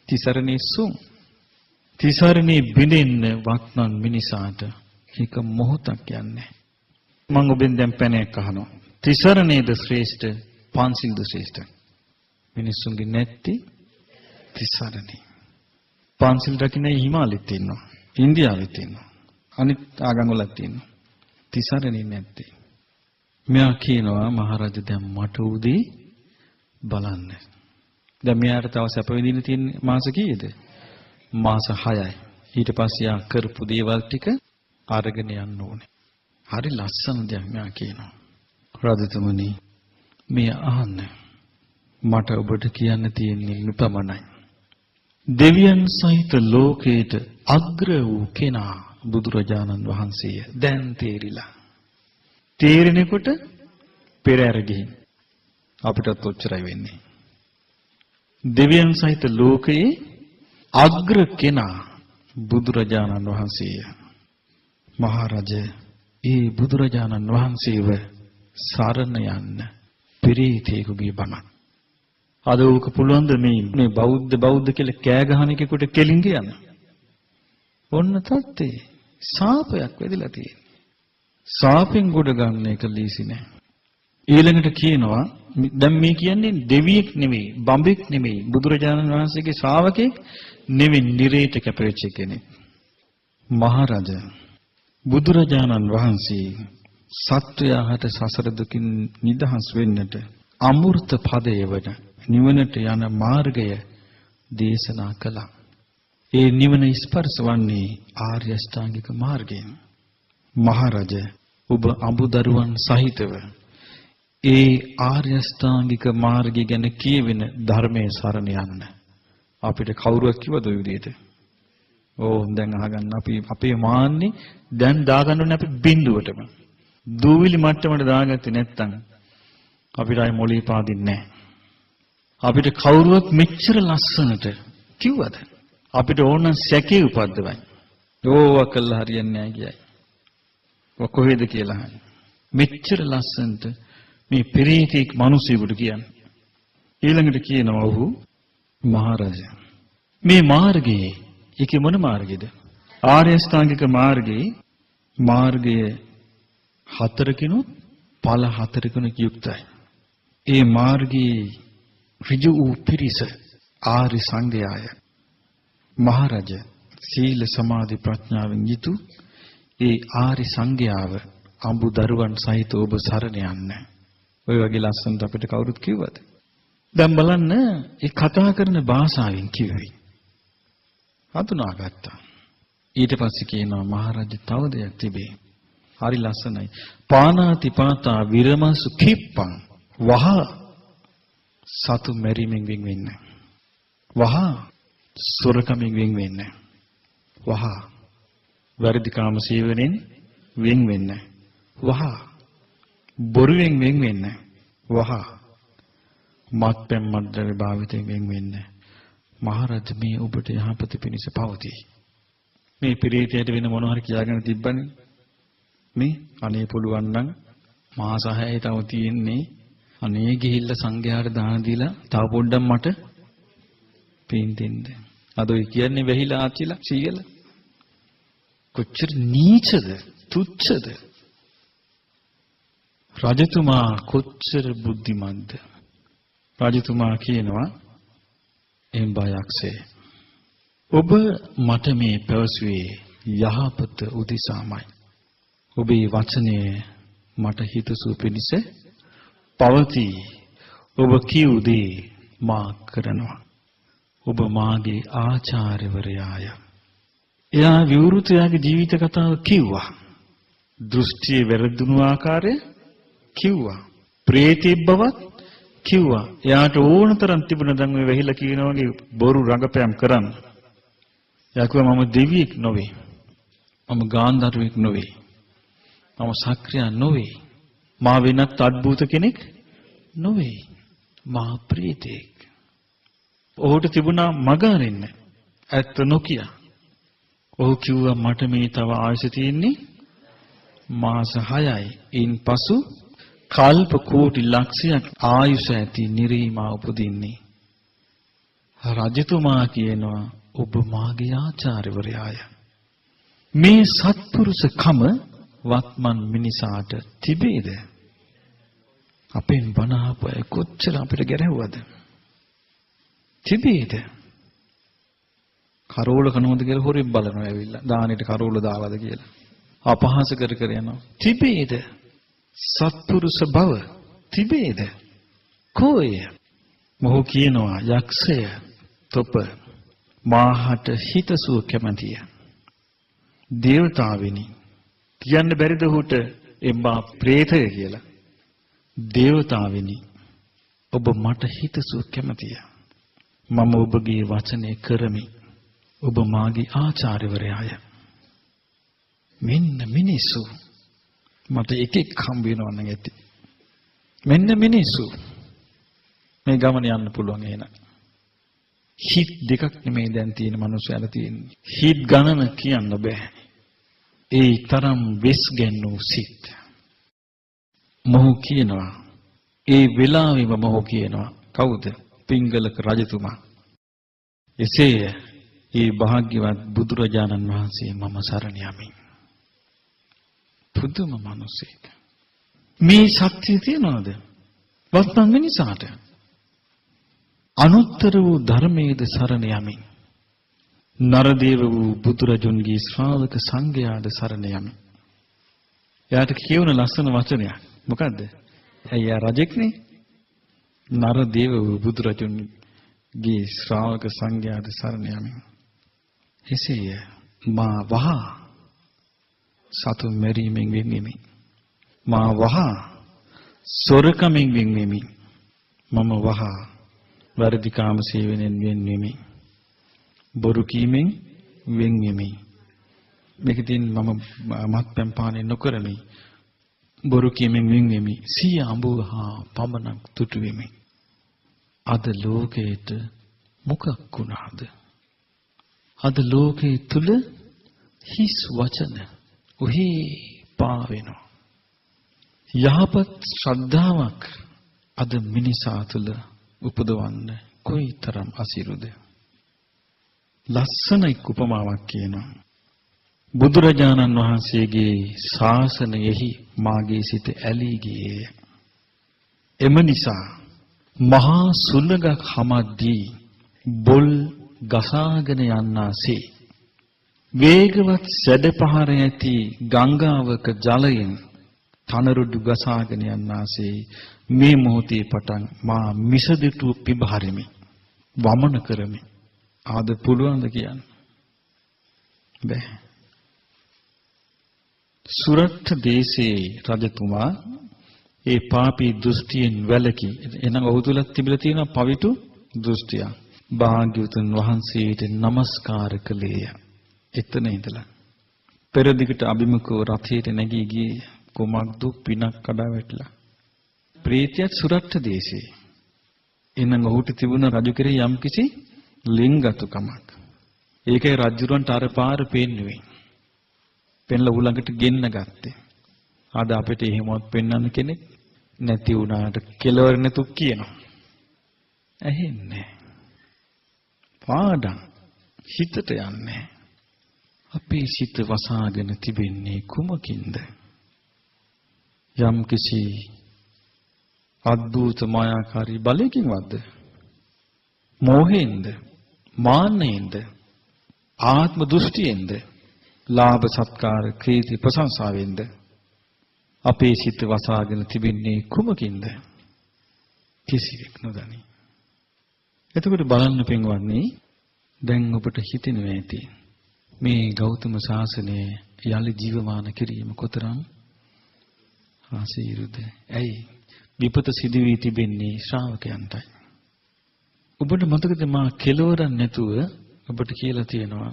තිසරණේ සුම්. තිසරණේ බිඳෙන්න වත්මන් මිනිසාට එක මොහොතක් යන්නේ. මම ඔබෙන් දැන් පැනයක් අහනවා. තිසරණේද ශ්‍රේෂ්ඨ, පන්සිල්ද ශ්‍රේෂ්ඨ? මිනිස්සුන්ගේ නැත්ති තිසරණේ. පන්සිල් රකින්නේ හිමාලෙත් ඉන්නවා. ඉන්දියාවෙත් ඉන්නවා. අනිත් ආගම් වලත් ඉන්නවා. තිසරණේ නැත්තේ. මෙයා කියනවා මහරජා දැන් මට උදේ බලන්න. දැන් මෙයාට තව සැප විඳින්න තියෙන මාස කීයද? මාස 6යි. ඊට පස්සේ යා කරපු දේවල් ටික අරගෙන යන්න ඕනේ. හරි ලස්සන දෙයක් මෙයා කියනවා. රජතුමනි මේ අහන්න. මට ඔබට කියන්න තියෙන්නේ මෙපමණයි. දෙවියන් සහිත ලෝකයට අග්‍ර වූ කෙනා බුදුරජාණන් වහන්සේය. දැන් තේරිලා. තේරෙනකොට පෙරහැර ගිහින් අපිටත් ඔච්චරයි වෙන්නේ. දෙවියන් සහිත ලෝකයේ අග්‍ර කෙනා බුදුරජාණන් වහන්සේය. මහරජ ඒ බුදුරජාණන් වහන්සේව සරණ යන්න පිරිතේකුගේ බණ. අද ඕක පුළුවන් ද මේ බෞද්ධ කියලා කෑ ගහන එකෙකුට කෙලින් කියන්න. ඔන්න තත්ත්වේ සාපයක් වෙදිලා තියෙන්නේ. සාපෙන් ගොඩ ගන්න එක ලීසි නෑ. ඊළඟට කියනවා දැන් මේ කියන්නේ දෙවියෙක් නෙමෙයි, බඹෙක් නෙමෙයි, බුදුරජාණන් වහන්සේගේ ශ්‍රාවකෙක් නෙමෙයි, නිරේත කැපෙච්ච කෙනෙක්. මහරජ බුදුරජාණන් වහන්සේ සත්වයාට සසර දුකින් නිදහස් වෙන්නට අමෘත පදයේ වන නිවනට යන මාර්ගය දේශනා කළා. ඒ නිවන ස්පර්ශ වන්නේ ආර්ය අෂ්ටාංගික මාර්ගයෙන්. මහරජ ඔබ අඹදරුවන් සහිතව ඒ ආර්ය අෂ්ටාංගික මාර්ගය ගැන කියවෙන ධර්මයේ සරණ යන්න. අපිට කවුරුවක් කිව්වද ඔය විදිහට? දැන් අහගන්න අපි අපේ මාන්නේ දැන් දාගන්න ඕනේ අපි බිඳුවටම. දූවිලි මට්ටමට දාගත්තේ නැත්නම් අපිට ආයි මොළේ පාදින්නේ නැහැ. අපිට කවුරුවත් මෙච්චර ලස්සනට කිව්වද? අපිට ඕන නම් සැකේ උපද්දවයි. ඕවා කළා හරියන්නේ නැහැ කියයි. ඔක කොහෙද කියලා අහන්නේ. මෙච්චර ලස්සනට මේ පෙරේතෙක් මිනිසෙකුට කියන්නේ. ඊළඟට කියනවා ඔහු මහරජා මේ මාර්ගයේ ඒකේ මොන මාර්ගයද? ආර්ය අෂ්ටාංගික මාර්ගය හතරකිනුත් ඵල හතරකිනුත් යුක්තයි. ඒ මාර්ගයේ ඍජු වූ පිරිස ආර්ය සංඝයාය. මහරජ සීල සමාධි ප්‍රඥාවෙන් යුතු ඒ ආර්ය සංඝයාව අඹු දරුවන් සහිත ඔබ සරණ යන්න. ඔය වගේ ලස්සනට අපිට කවුරුත් කිව්වද? දැන් බලන්න ඒ කතා කරන භාෂාවෙන් කිව්වේ. හඳුනාගත්තා. ඊට පස්සේ කියනවා මහරජ තව දෙයක් තිබේ. හරි ලස්සනයි. පානාති පාතා විරමසු කිප්පං වහ සතු මෙරිමින් වෙන් වෙන්න. වහ සොරකමින් වෙන් වෙන්න. වහ වැරදි කාම සේවනයෙන් වෙන් වෙන්න. වහ බොරුවෙන් වෙන් වෙන්න. වහ මත්පැන් මද්ද්‍රව්‍ය භාවිතයෙන් වෙන් වෙන්න. මහරජ මේ ඔබට යහපත පිණිස පවතී. මේ පිරිතයට වෙන මොනවා හරි කියාගෙන තිබ්බනේ. මේ අනේ පුළුවන් නම් මාස 6යි තව තියෙන්නේ. අනේ ගිහිල්ලා සංඝයාට දාන දීලා තව පොඩ්ඩක් මට පින් දෙන්න. අද ඔය කියන්නේ වෙහිලා ආච්චිලා සීයලා. කොච්චර නීචද, තුච්ඡද. රජතුමා කොච්චර බුද්ධිමත්ද. රජතුමා කියනවා එම්බයක්සේ ඔබ මට මේ පැවසුවේ යහපත උදෙසාමයි. ඔබේ වචනය මට හිතසුව පිණිස පවතී. ඔබ කියූ දේ මා කරනවා. ඔබ මාගේ ආචාර්යවරයාය. එයා විවෘතයාගේ ජීවිත කතාව කිව්වා. දෘෂ්ටියේ වැරදුණු ආකාරය කිව්වා. ප්‍රේතෙක් බවත් කිව්වා. එයාට ඕනතරම් තිබුණ දැන් ඔය වෙහිලා කියන වගේ බොරු රඟපෑම් කරන්න. එයා කිව්වා මම දෙවියෙක් නොවේ. මම ගාන්ධාරුවෙක් නොවේ. මම සක්‍රියා නොවේ. මා වෙනත් අද්භූත කෙනෙක් නොවේ. මා ප්‍රේතෙක්. ඔහුට තිබුණා මග අරින්න. ඇත්ත නොකිය. ඔහු කිව්වා මට මේ තව ආයුෂ තියෙන්නේ මාස 6යි. ඉන්පසු කල්ප කෝටි ලක්ෂයක් ආයුෂ ඇති නිරීමා උපදින්නේ. රජතුමා කියනවා ඔබ මාගේ ආචාර්යවරයාය. මේ සත්පුරුෂකම වත්මන් මිනිසාට තිබේද? අපෙන් බණ අහපු අය කොච්චර අපිට ගැරහුවද? තිබේද? කරෝල කනවද කියලා හොරෙන් බලනවා ඇවිල්ලා. දානෙට කරෝල දාලාද කියලා. අපහාස කර කර යනවා. තිබේද? සත්පුරුෂ බව තිබේද? කෝය? මොහු කියනවා යක්ෂය තොප මාහට හිතසුව කැමැතිය. දේවතාවෙනි කියන්න බැරිද ඔහුට එම්බා ප්‍රේතය කියලා. දේවතාවෙනි ඔබ මට හිතසුව කැමතිය. මම ඔබගේ වචනේ කරමි. ඔබ මාගේ ආචාර්යවරයාය. මෙන්න මිනිස්සු මට එකෙක් හම්බ වෙනවා නම් ඇති. මෙන්න මිනිස්සු මේ ගමන යන්න පුළුවන් එහෙනම්. හිත් දෙකක් නෙමෙයි දැන් තියෙන මනුස්සයලා තියෙන්නේ. හිත් ගණන කියන්න බෑ. ඒ තරම් වෙස් ගැන්නූ සිත්. මොහු කියනවා ඒ වෙලාවෙම මොහු කියනවා කවුද? පිංගලක රජතුමා. එසේය ඒ භාග්‍යවත් බුදුරජාණන් වහන්සේ මම සරණ යමි. පුදුම මිනිසෙක්. මේ ශක්තිය තියනවාද? වත්මන් මිනිසාට. අනුත්තර වූ ධර්මයේද සරණ යමි. නරදේව වූ බුදුරජුන්ගේ ශ්‍රාවක සංඝයාද සරණ යමි. එයාට කියවන ලස්සන වචනයක්. මොකද්ද? එයා රජෙක්නේ. නරදේව වූ බුදුරජුන්ගේ ශ්‍රාවක සංඝයාද සරණ යමි. එසේය මා වහා සතුන් මැරීමෙන් වෙන්වෙමි. මා වහා සොරකමින් වෙන්වෙමි. මම වහා වැරදි කාම සේවනයෙන් වෙන්වෙමි. බොරු කීමෙන් වෙන්වෙමි. මේක තියෙන මම මත්පැන් පානය නොකරමි. බොරු කීමෙන් වෙන්වෙමි. සිය අඹුහා පමණක් තුටු වෙමි. අද ලෝකයට මොකක් වුණාද? අද ලෝකයේ තුල හිස් වචන ඔහි පාවෙනවා. යහපත් ශ්‍රද්ධාවක් අද මිනිසා තුල උපදවන්න කොයිතරම් අසිරුද? ලස්සන උපමාවක් කියනවා. බුදුරජාණන් වහන්සේගේ ශාසනයෙහි මාගේ සිත ඇලී ගියේය. එම නිසා මහා සුළඟක් හමද්දී බොල් ගසාගෙන යන්නාසේ වේගවත් සැඩපහර ඇති ගංගාවක ජලයෙන් තනරුඩු ගසාගෙන යන්නාසේ මේ මොහොතේ පටන් මා මිසදිටු පිබහරෙමි. වමන කරමි. ආද පුළුවන්ද කියන්න බෑ. සුරත් දේශේ රජතුමා ඒ පාපී දෘෂ්ටියෙන් වැළකී. එහෙනම් ඔහු තුල තිබිලා තියෙන පවිතු දෘෂ්ටිය. භාග්‍යවතුන් වහන්සේට নমස්කාර කළේය. එතන ඉඳලා පෙර දිගට අභිමුඛව රථයට නැගී ගියේ. කොමක්ද පිනක් කඩා වැටලා. ප්‍රේතයත් සුරත් දේශේ. එහෙනම් ඔහුට තිබුණ රජු කෙරෙහි යම්කිසි ලිංගතුකමක්. ඒකයි රජුරන්ට අර පාර පේන්නේ. පෙන්ලා උලඟට ගෙන්න ගත්තේ. අද අපිට එහෙමවත් පෙන්වන්න කෙනෙක් නැති වුණාට කෙලවර නැතු කියනවා. ඇහෙන්නේ. පාඩම් හිතට යන්නේ. අපේ සිත වසාගෙන තිබෙන්නේ කුමකින්ද? යම්කිසි අද්භූත මායාකාරී බලයකින්වත්ද? මෝහෙන්ද? මාන්නයෙන්ද? ආත්ම දෘෂ්ටියෙන්ද? ලාභ සත්කාර කීර්ති ප්‍රශංසාවෙන්ද? අපේ සිත වසාගෙන තිබෙන්නේ කුමකින්ද? කිසිවෙක් නොදනි. එතකොට බලන්න පින්වත්නි, දැන් ඔබට හිතෙනවා ඇති මේ ගෞතම සාසනය යලි ජීවමාන කිරීම කොතරම් ආශීර්වාද. ඇයි? විපත සිදු වී තිබෙන්නේ ශ්‍රාවකයන්ටයි. ඔබට මතකද මා කෙලවරක් නැතුව ඔබට කියලා තියෙනවා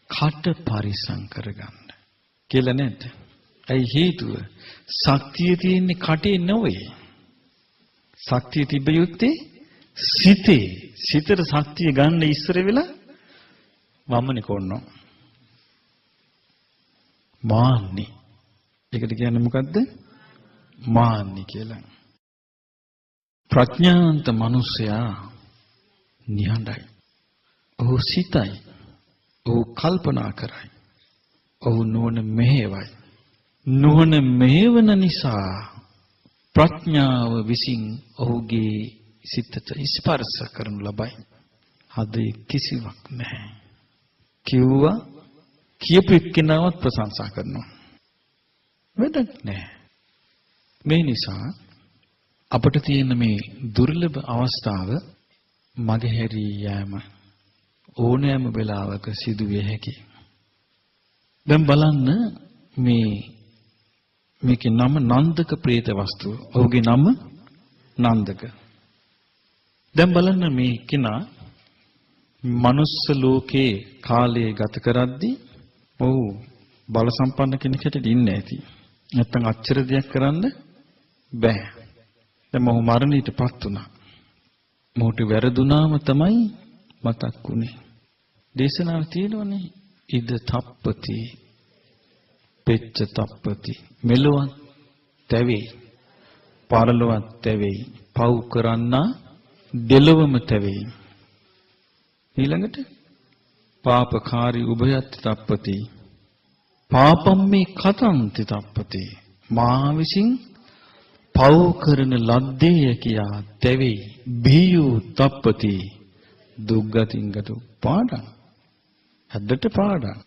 කට පරිසම් කරගන්න කියලා නේද? ඇයි හේතුව? ශක්තිය තියෙන්නේ කටේ නෙවෙයි. ශක්තිය තිබ්බ යුත්තේ සිතේ. සිතට ශක්තිය ගන්න ඉස්සර වෙලා වමනේ කොන්නෝ. මාන්නේ. ඒකට කියන්නේ මොකද්ද? මාන්නේ කියලා. ප්‍රඥාන්ත මිනිසයා නිහඬයි. ඔහු සිතයි. ඔහු කල්පනා කරයි. ඔහු නුවණ මෙහෙවයි. නුවණ මෙහෙවන නිසා ප්‍රඥාව විසින් ඔහුගේ සිතට ස්පර්ශ කරනු ලබයි. හදේ කිසිවක් නැහැ. කිව්වා කියපු එක්කෙනාවත් ප්‍රශංසා කරනවා. වැඩක් නැහැ. මේ නිසා අපට තියෙන මේ දුර්ලභ අවස්ථාව මගහැරී යෑම ඕනෑම වෙලාවක සිදු විය හැකියි. දැන් බලන්න මේකේ නම නන්දක ප්‍රේත වස්තුව. ඔහුගේ නම නන්දක. දැන් බලන්න මේ කෙනා මනුස්ස ලෝකේ කාලය ගත කරද්දී ඔව් බල සම්පන්න කෙනෙක් හැටියට ඉන්නේ ඇති. නැත්තම් අච්චර දෙයක් කරන්න බෑ. දැන් මොහු මරණයටපත් වුණා. මොහුට වැරදුනාම තමයි මතක් වුනේ. දේශනාව තියෙනවනේ ඉද තප්පති පෙච්ච තප්පති මෙලොවත් තැවෙයි පරලොවත් තැවෙයි පව් කරන්නා දෙලොවම තැවෙයි. ඊළඟට පාපකාරී උභයත් තප්පති පාපම් මේ කතන්ති තප්පති මා විසින් පව් කරන ලද්දේය කියා තැවෙයි බියු තප්පති දුක්ගතින්ගට පාඩම් හැද්දට පාඩම්.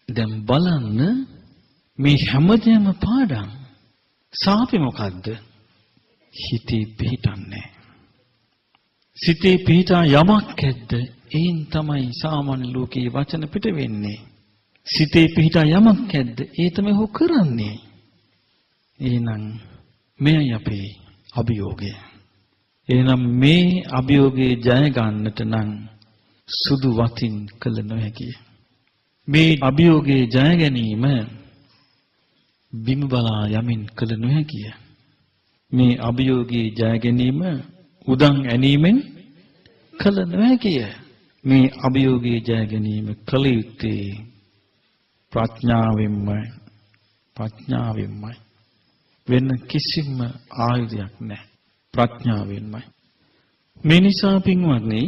දැන් බලන්න මේ හැමදේම පාඩම්. සාපේ මොකද්ද? හිතේ පිහිටන්නේ. සිතේ පිහිටා යමක් ඇද්ද? ඒන් තමයි සාමාන්‍ය ලෝකයේ වචන පිට වෙන්නේ. සිතේ පිහිටා යමක් ඇද්ද? ඒ තමයි ඔහු කරන්නේ. එහෙනම් මෙයයි අපේ අභියෝගය. එහෙනම් මේ අභියෝගේ ජය ගන්නට නම් සුදු වතින් කළ නොහැකිය. මේ අභියෝගේ ජය ගැනීම බිම බලා යමින් කළ නොහැකිය. මේ අභියෝගේ ජය ගැනීම උදන් ඇනීමෙන් කළ නොහැකිය. මේ අභියෝගේ ජය ගැනීම කළ යුත්තේ ප්‍රඥාවෙන්මයි. වෙන කිසිම ආයුධයක් නැහැ. ප්‍රඥාවෙන්මයි. මේ නිසා පින්වත්නි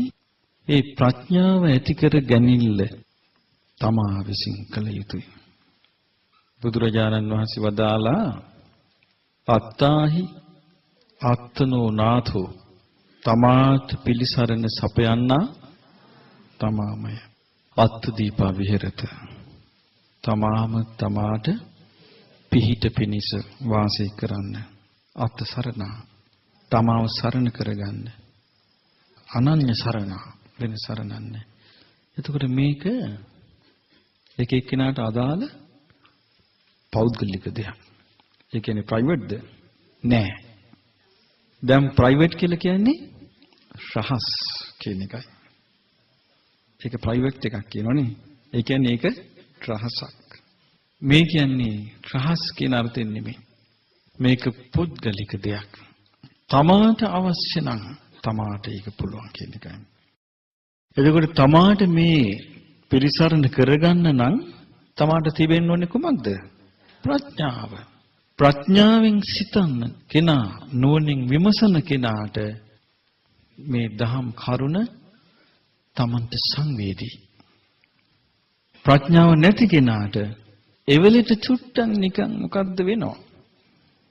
ඒ ප්‍රඥාව ඇති කර ගැනීම තමා විසින් කළ යුතුයි. බුදුරජාණන් වහන්සේ වදාලා අත්තාහි අත්තනෝ නාථෝ තමාට පිළිසරණ සපයන්නා තමාමය. අත්ථ දීපා විහෙරත. තමාම තමාට පිහිට පිනිස වාසය කරන්න. අත්ථ සරණ. තමාව සරණ කරගන්න. අනන්‍ය සරණ වෙන සරණක්. එතකොට මේක එක එක්කිනාට අදාළ පෞද්ගලික දෙයක්. ඒ කියන්නේ ප්‍රයිවට්ද? නෑ. දැන් ප්‍රයිවට් කියලා කියන්නේ රහස් කියන එකයි. ඒක ප්‍රයිවට් එකක් කියනවනේ. ඒ කියන්නේ ඒක රහසක්. මේ කියන්නේ රහස් කියන අර්ථයෙන් නෙමෙයි. මේක පුද්ගලික දෙයක්. තමාට අවශ්‍ය නම් තමාට ඒක පුළුවන් කියන එකයි. එතකොට තමාට මේ පිරිසරණ කරගන්න නම් තමාට තිබෙන්න ඕනේ කුමක්ද? ප්‍රඥාව. ප්‍රඥාවෙන් සිතන්න කෙනා නුවණින් විමසන කෙනාට මේ දහම් කරුණ තමන්ට සංවේදී. ප්‍රඥාව නැති කෙනාට එවලෙට චුට්ටක් නිකන් මොකද්ද වෙනව?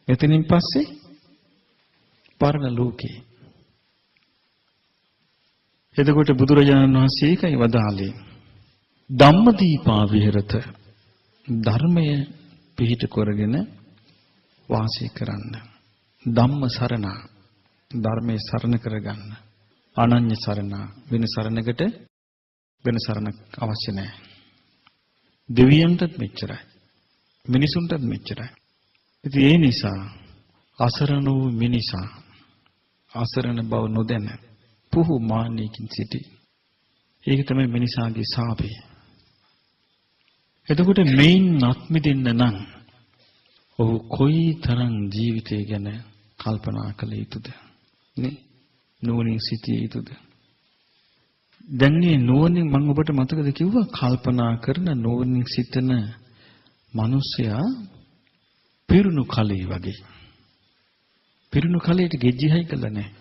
එතනින් පස්සේ පරණ ලෝකේ. එතකොට බුදුරජාණන් වහන්සේ ඒකයි වදාළේ ධම්මදීපා විහෙරත ධර්මය පිහිට කරගෙන වාසය කරන්න. ධම්ම සරණ ධර්මයේ සරණ කරගන්න. අනන්‍ය සරණ වෙන සරණකට වෙන සරණක් අවශ්‍ය නැහැ. දෙවියන්ටත් මෙච්චරයි. මිනිසුන්ටත් මෙච්චරයි. ඉතින් ඒ නිසා අසරණ වූ මිනිසා අසරණ බව නොදැන පුහු මාන්නයකින් සිටි. ඒක තමයි මිනිසාගේ සාපය. එතකොට මේන් අත්මිදින්න නම් ඔහු කොයිතරම් ජීවිතය ගැන කල්පනා කළ යුතුද? නේ? නුවණින් සිටිය යුතුද? දැන් මේ නුවණින් මම ඔබට මතකද කිව්වා කල්පනා කරන නුවණින් සිටින මිනිසයා පිරුණු කලේ වගේ. පිරුණු කලේට ගෙජ්ජිහයි කළා නැහැ.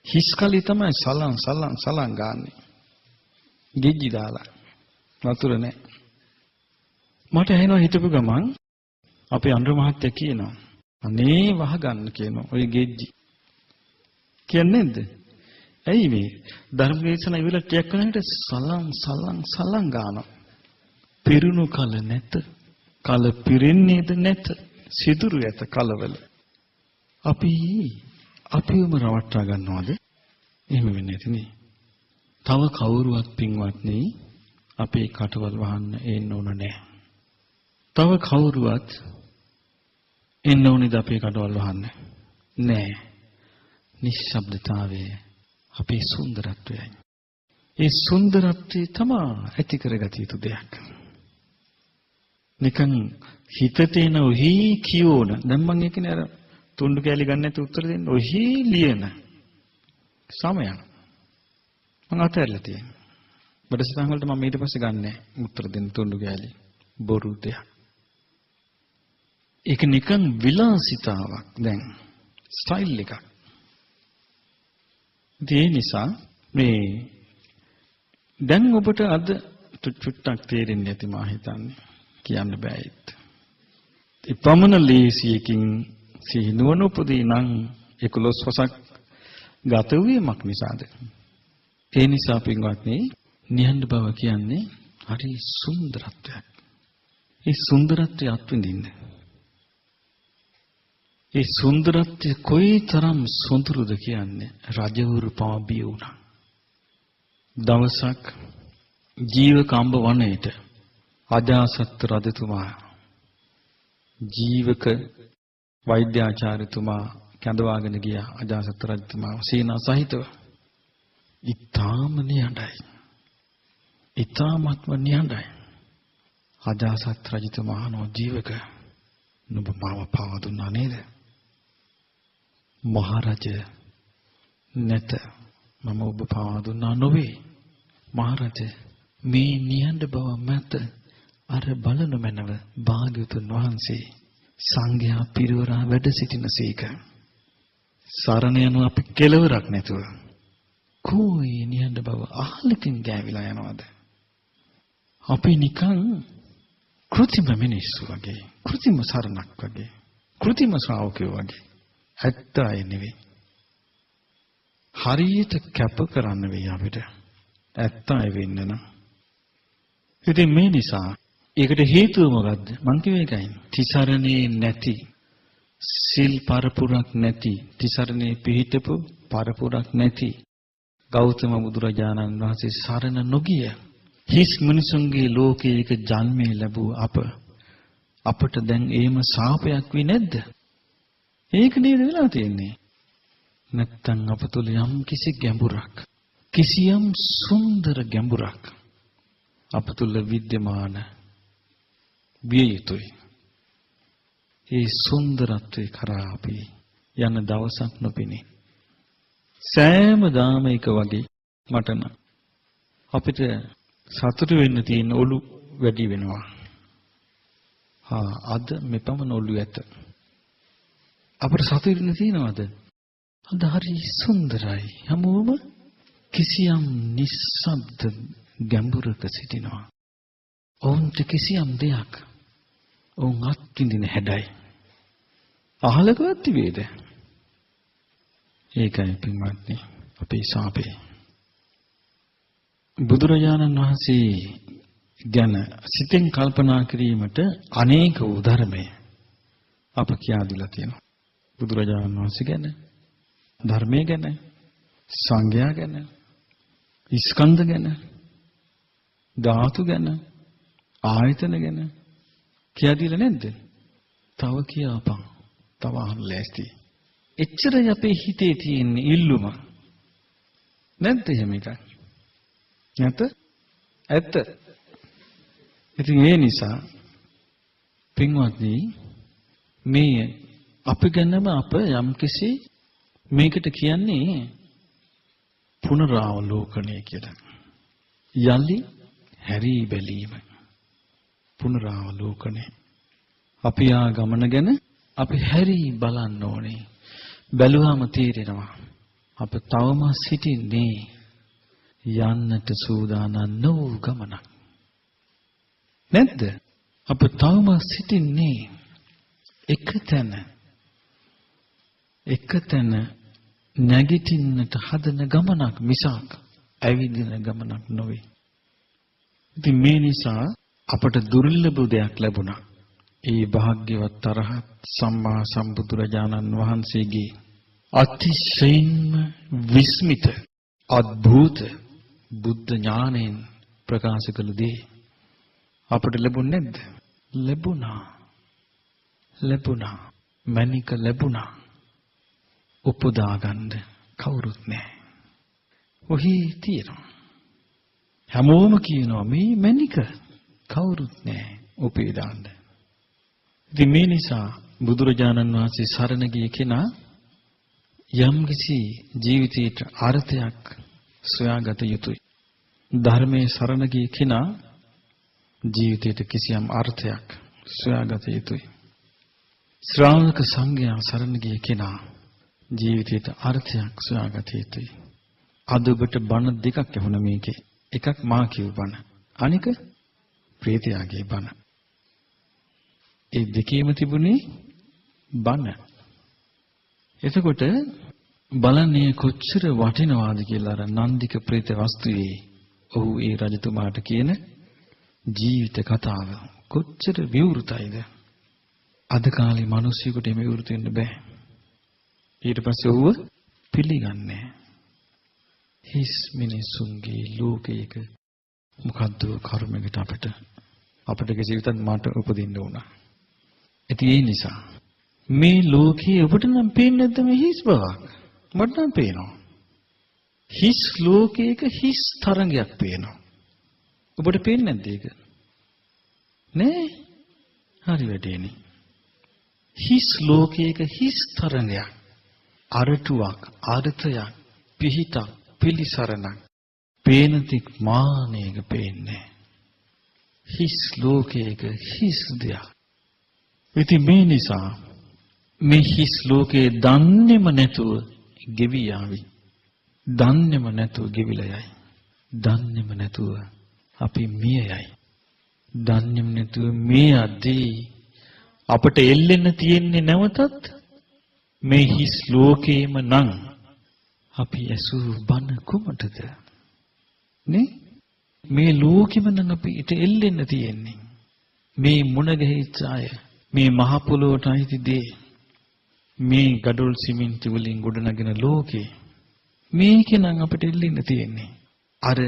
හිස් කලේ තමයි සලන් ගාන්නේ. ගෙජ්ජි දාලා. වතුර නැහැ. මට ඇහෙනවා හිතපු ගමන් අපේ අnder මහත්තයා කියනවා අනේ වහගන්න කියනවා ඔය ගෙජ්ජි. කියන්නේ නැද්ද? ඇයි මේ ධර්ම දේශනා ඉවර ටිකක් කරනකොට සලන් ගානවා. පිරුණු කල නැත. කල පිරෙන්නේද නැත. සිදුරු ඇත කලවල. අපිවම රවට්ටා ගන්නවද? එහෙම වෙන්නේ නැති නේ. තව කවුරුවත් පින්වත්නි අපේ කටවල් වහන්න එන්න ඕන නැහැ. තව කවුරුවත් එන්න ඕනිද අපේ කඩවල් වහන්න? නෑ. නිශ්ශබ්දතාවය අපේ සුන්දරත්වයයි. ඒ සුන්දරත්වය තමයි ඇති කරගත යුතු දෙයක්. නිකන් හිතට එන ඔහි කියෝන. දැන් මම ඒකනේ අර තුණ්ඩු කැලි ගන්න නැති උත්තර දෙන්න. ඔහි ලියන සමයන් මම අතහැරලා තියෙනවා. බඩසතන් වලට මම ඊට පස්සේ ගන්නෑ උත්තර දෙන්න තුණ්ඩු කැලි. බොරු දෙයක්. ඒක නිකන් විලාසිතාවක් දැන් ස්ටයිල් එකක්. ඒ නිසා මේ දැන් ඔබට අද චුට්ටක් තේරෙන්නේ නැති මා හිතන්නේ කියන්න බෑ ඒත්. ඒ පමණ ලේසියකින් සිහිනුවන උපදී නම් 11 වසක් ගත වීමක් නිසාද. ඒ නිසා පින්වත්නි නිහඬ බව කියන්නේ හරි සුන්දරත්වයක්. ඒ සුන්දරත්වය අත්විඳින්න. ඒ සුන්දරත්වය කොයිතරම් සොඳුරුද කියන්නේ රජවරු පාබිය වුණා. දවසක් ජීවක අඹ වනයේට අජාසත් රජතුමා ජීවක වෛද්‍යාචාර්යතුමා කැඳවාගෙන ගියා. අජාසත් රජතුමා සේනා සහිතව ඊටාම නිහඬයි. ඊටාමත්ම නිහඬයි. අජාසත් රජතුමා අහනවා ජීවක නුඹ මාව පාවා දුන්නා නේද? මහරජ නැත මම ඔබ පාවා දුන්නා නොවේ. මහරජ මේ නිහඬ බව මත අර බලන මැනව භාග්‍යවතුන් වහන්සේ සංඝයා පිරිවරා වැඩ සිටිනසේක. සරණ යනු අපි කෙලවරක් නැතුව කොයි නිහඬ බව අහලකින් ගෑවිලා යනවද? අපි නිකන් කෘතිම මිනිස්සු වගේ, කෘතිම සරණක් වගේ, කෘතිම ශ්‍රාවකයෝ වගේ. ඇත්ත අය නෙවෙයි. හරියට කැප කරන්න වෙයි අපිට. ඇත්ත අය වෙන්න නම්. ඉතින් මේ නිසා ඒකට හේතුව මොකද්ද? මං කිව්වේ ඒකයි. තිසරණේ නැති, සිල් පරපුරක් නැති, තිසරණේ පිහිටපු පරපුරක් නැති ගෞතම බුදුරජාණන් වහන්සේ සරණ නොගිය හිස් මිනිසුන්ගේ ලෝකයක ජන්මේ ලැබූ අපට දැන් එහෙම ශාපයක් වී නැද්ද? ඒක නේද වෙලා තියෙන්නේ. නැත්තම් අප තුළ යම් කිසි ගැඹුරක්, කිසියම් සුන්දර ගැඹුරක් අප තුළ විද්‍යමාන විය යුතුයි. ඒ සුන්දරත්වයේ කරා අපි යන දවසක් නොපෙනේ. සෑමදාම එක වගේ මට නම් අපිට සතුටු වෙන්න තියෙන ඔලු වැඩි වෙනවා. අද මෙපමණ ඔලු ඇත. අපිට සතුටු වෙන්න තියෙනවද? අද හරි සුන්දරයි. හැමෝම කිසියම් නිස්සබ්ද ගැඹුරක සිටිනවා. ඔවුන්ට කිසියම් දෙයක් ඔවුන් අත්විඳින හැඩයි. අහලකවත් තිබේද? ඒකයි පින්වත්නි අපේ ශාපේ. බුදුරජාණන් වහන්සේ ගැන සිතෙන් කල්පනා කිරීමට අනේක වූ ධර්මය අප කියා දීලා තියෙනවා. බුදුරජාණන් වහන්සේ ගැන, ධර්මයේ ගැන, සංඝයා ගැන, ස්කන්ධ ගැන, ධාතු ගැන, ආයතන ගැන කියා දීලා නැද්ද? තව කියපන්. තව අහන්න ලෑස්ති. එච්චරයි අපේ හිතේ තියෙන ඉල්ලුම. නැද්ද එහෙම එකක්? නැත? ඇත්ත. ඉතින් ඒ නිසා පින්වත්නි මේ අපි ගැනම අප යම්කිසි මේකට කියන්නේ පුනරාවලෝකනය කියලා. යලි හැරී බැලීම. පුනරාවලෝකනය. අපි ආ ගමන ගැන අපි හැරී බලන්න ඕනේ. බැලුවාම තේරෙනවා අප තවම සිටින්නේ යන්නට සූදානම් නොවූ ගමනක්. නැද්ද? අප තවම සිටින්නේ එකතැන නැගිටින්නට හදන ගමනක් මිසක් ඇවිදින ගමනක් නොවේ. ඉතින් මේ නිසා අපට දුර්ලභ දෙයක් ලැබුණා. ඒ භාග්‍යවත් අරහත් සම්මා සම්බුදුරජාණන් වහන්සේගේ අතිශයින්ම විස්මිත අද්භූත බුද්ධ ඥාණයෙන් ප්‍රකාශ කළ දේ අපට ලැබුණේ නැද්ද? ලැබුණා. මණික ලැබුණා. උපුදා ගන්න කවුරුත් නැහැ. ඔහි තියෙනවා. හැමෝම කියනවා මේ මණික කවුරුත් නැහැ උපේ දාන්න. ඉතින් මේ නිසා බුදුරජාණන් වහන්සේ සරණ ගිය කෙනා යම්කිසි ජීවිතයට අර්ථයක් සොයාගත යුතුයි. ධර්මයේ සරණ ගිය කෙනා ජීවිතයට කිසියම් අර්ථයක් සොයාගත යුතුයි. ශ්‍රාවක සංඝයා සරණ ගිය කෙනා ජීවිතයට අර්ථයක් සොයාගත යුතුයි. අද ඔබට බණ දෙකක් ඇහුණා මේකේ. එකක් මා කියව බණ. අනික ප්‍රේතයාගේ බණ. ඒ දෙකේම තිබුණේ බණ. එතකොට බලන්නේ කොච්චර වටිනවාද කියලා අර නන්දික ප්‍රේත වස්තුවේ ඔහු ඒ රජතුමාට කියන ජීවිත කතාව කොච්චර විවෘතයිද? අද කාලේ මිනිස්සුන්ට මේ විවෘත වෙන්න බෑ. ඊට පස්සේ ඔහුව පිළිගන්නේ. හිස් මිනිසුන්ගේ ලෝකයක මොකද්ද කර්මයකට අපිට ජීවිතත් මට උපදින්න උනා. ඒ නිසා මේ ලෝකයේ ඔබට නම් පේන්නේ නැද්ද මේ හිස් බවක්? මට නම් පේනවා. හිස් ලෝකයක හිස් තරංගයක් පේනවා. ඔබට පේන්නේ නැද්ද ඒක? නේ? හරි වැඩේනේ. හිස් ලෝකයක හිස් තරංගයක්, අරටුවක්, අර්ථයක්, පිහිටක්, පිලිසරණක් පේනතික් මානෙක පේන්නේ. හිස් ලෝකයක හිස් දෙයක්. ඉතින් මේ නිසා මේ හිස් ලෝකේ දන්නේම නැතුව ගෙවි යාවි. දන්නේම නැතුව ගෙවිලා යයි. දන්නේම නැතුව අපි මිය යයි. දන්නේම නැතුව මේ අදී අපට එල්ලෙන්න තියෙන්නේ නැවතත් මේ හිස් ලෝකේම නම් අපි ඇසූ බණ කොමටද? නේ? මේ ලෝකෙම නම් අපිට එල්ලෙන්න තියෙන්නේ. මේ මුණ ගැහිච්ච අය, මේ මහ පොළොවට අයිති දේ, මේ ගඩොල් සිමෙන්ති වලින් ගොඩනගෙන ලෝකේ මේකේ නම් අපිට එල්ලෙන්න තියෙන්නේ. අර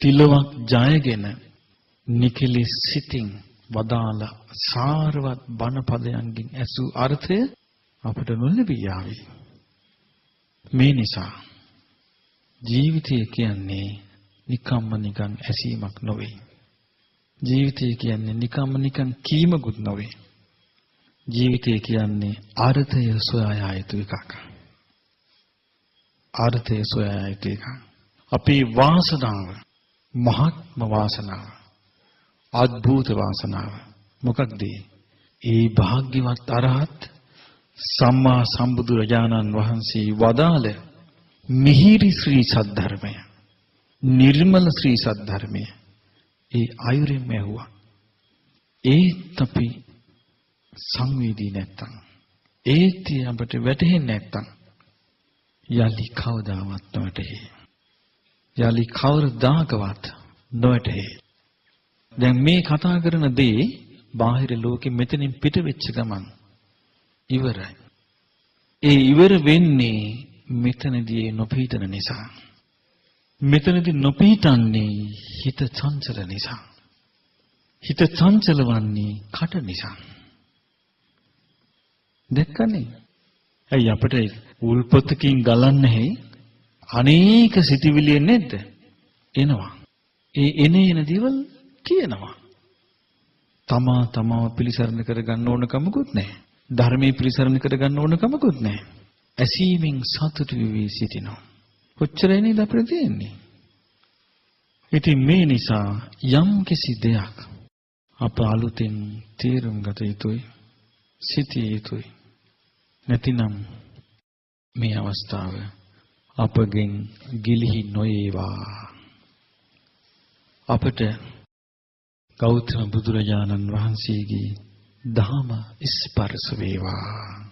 තිලවක් ජයගෙන නිකලි සිතින් වදාළ සාරවත් බණ පදයන්ගෙන් ඇසූ අර්ථය අපට නොලැබී යාවි. මේ නිසා ජීවිතය කියන්නේ නිකම්ම නිකන් ඇසීමක් නොවේ. ජීවිතය කියන්නේ නිකම්ම නිකන් කීමකුත් නොවේ. ජීවිතය කියන්නේ අර්ථය සොයා යුතු එකක්. අර්ථය සොයා යුතු එකක්. අපේ වාසනාව, මහත්ම වාසනාව, අద్භූත වාසනාව මොකක්ද? ඒ භාග්‍යවත් අරහත් සම්මා සම්බුදුරජාණන් වහන්සේ වදාළ මිහිරි ශ්‍රී සද්ධර්මය, නිර්මල ශ්‍රී සද්ධර්මය ඒ අයුරින්ම ඇහුවා. ඒත් අපි සංවේදී නැත්තම්, ඒත් අපට වැටහෙන්නේ නැත්තම් යලි කවදාවත් නොවැටහේ. යලි කවරදාකවත් නොවැටහේ. දැන් මේ කතා කරන දේ බාහිර ලෝකෙ මෙතනින් පිට වෙච්ච ගමන් ඉවරයි. ඒ ඉවර වෙන්නේ මෙතනදී නොපීඩන නිසා. මෙතනදී නොපීඩන්නේ හිත චංචල නිසා. හිත චංචලවන්නේ කට නිසා. දැක්කනේ? ඇයි අපිට උල්පතකින් ගලන්නේ අනේක සිටිවිලි නැද්ද? එනවා. ඒ එන දේවල් තියෙනවා. තමව පිළිසරණ කරගන්න ඕන කමකුත් නැහැ. ධර්මයේ පිළිසරණ කරගන්න ඕන කමකුත් නැහැ. ඇසීමෙන් සතුටු වෙවි සිටිනවා. කොච්චරයි නේද අපිට තියෙන්නේ? ඉතින් මේ නිසා යම් කිසි දෙයක් අප අලුතෙන් තේරුම් ගත යුතුයි, සිටිය යුතුයි. නැතිනම් මේ අවස්ථාව අපගෙන් ගිලිහි නොයේවා. අපට ගෞතම බුදුරජාණන් වහන්සේගේ දහම ස්පර්ශ වේවා.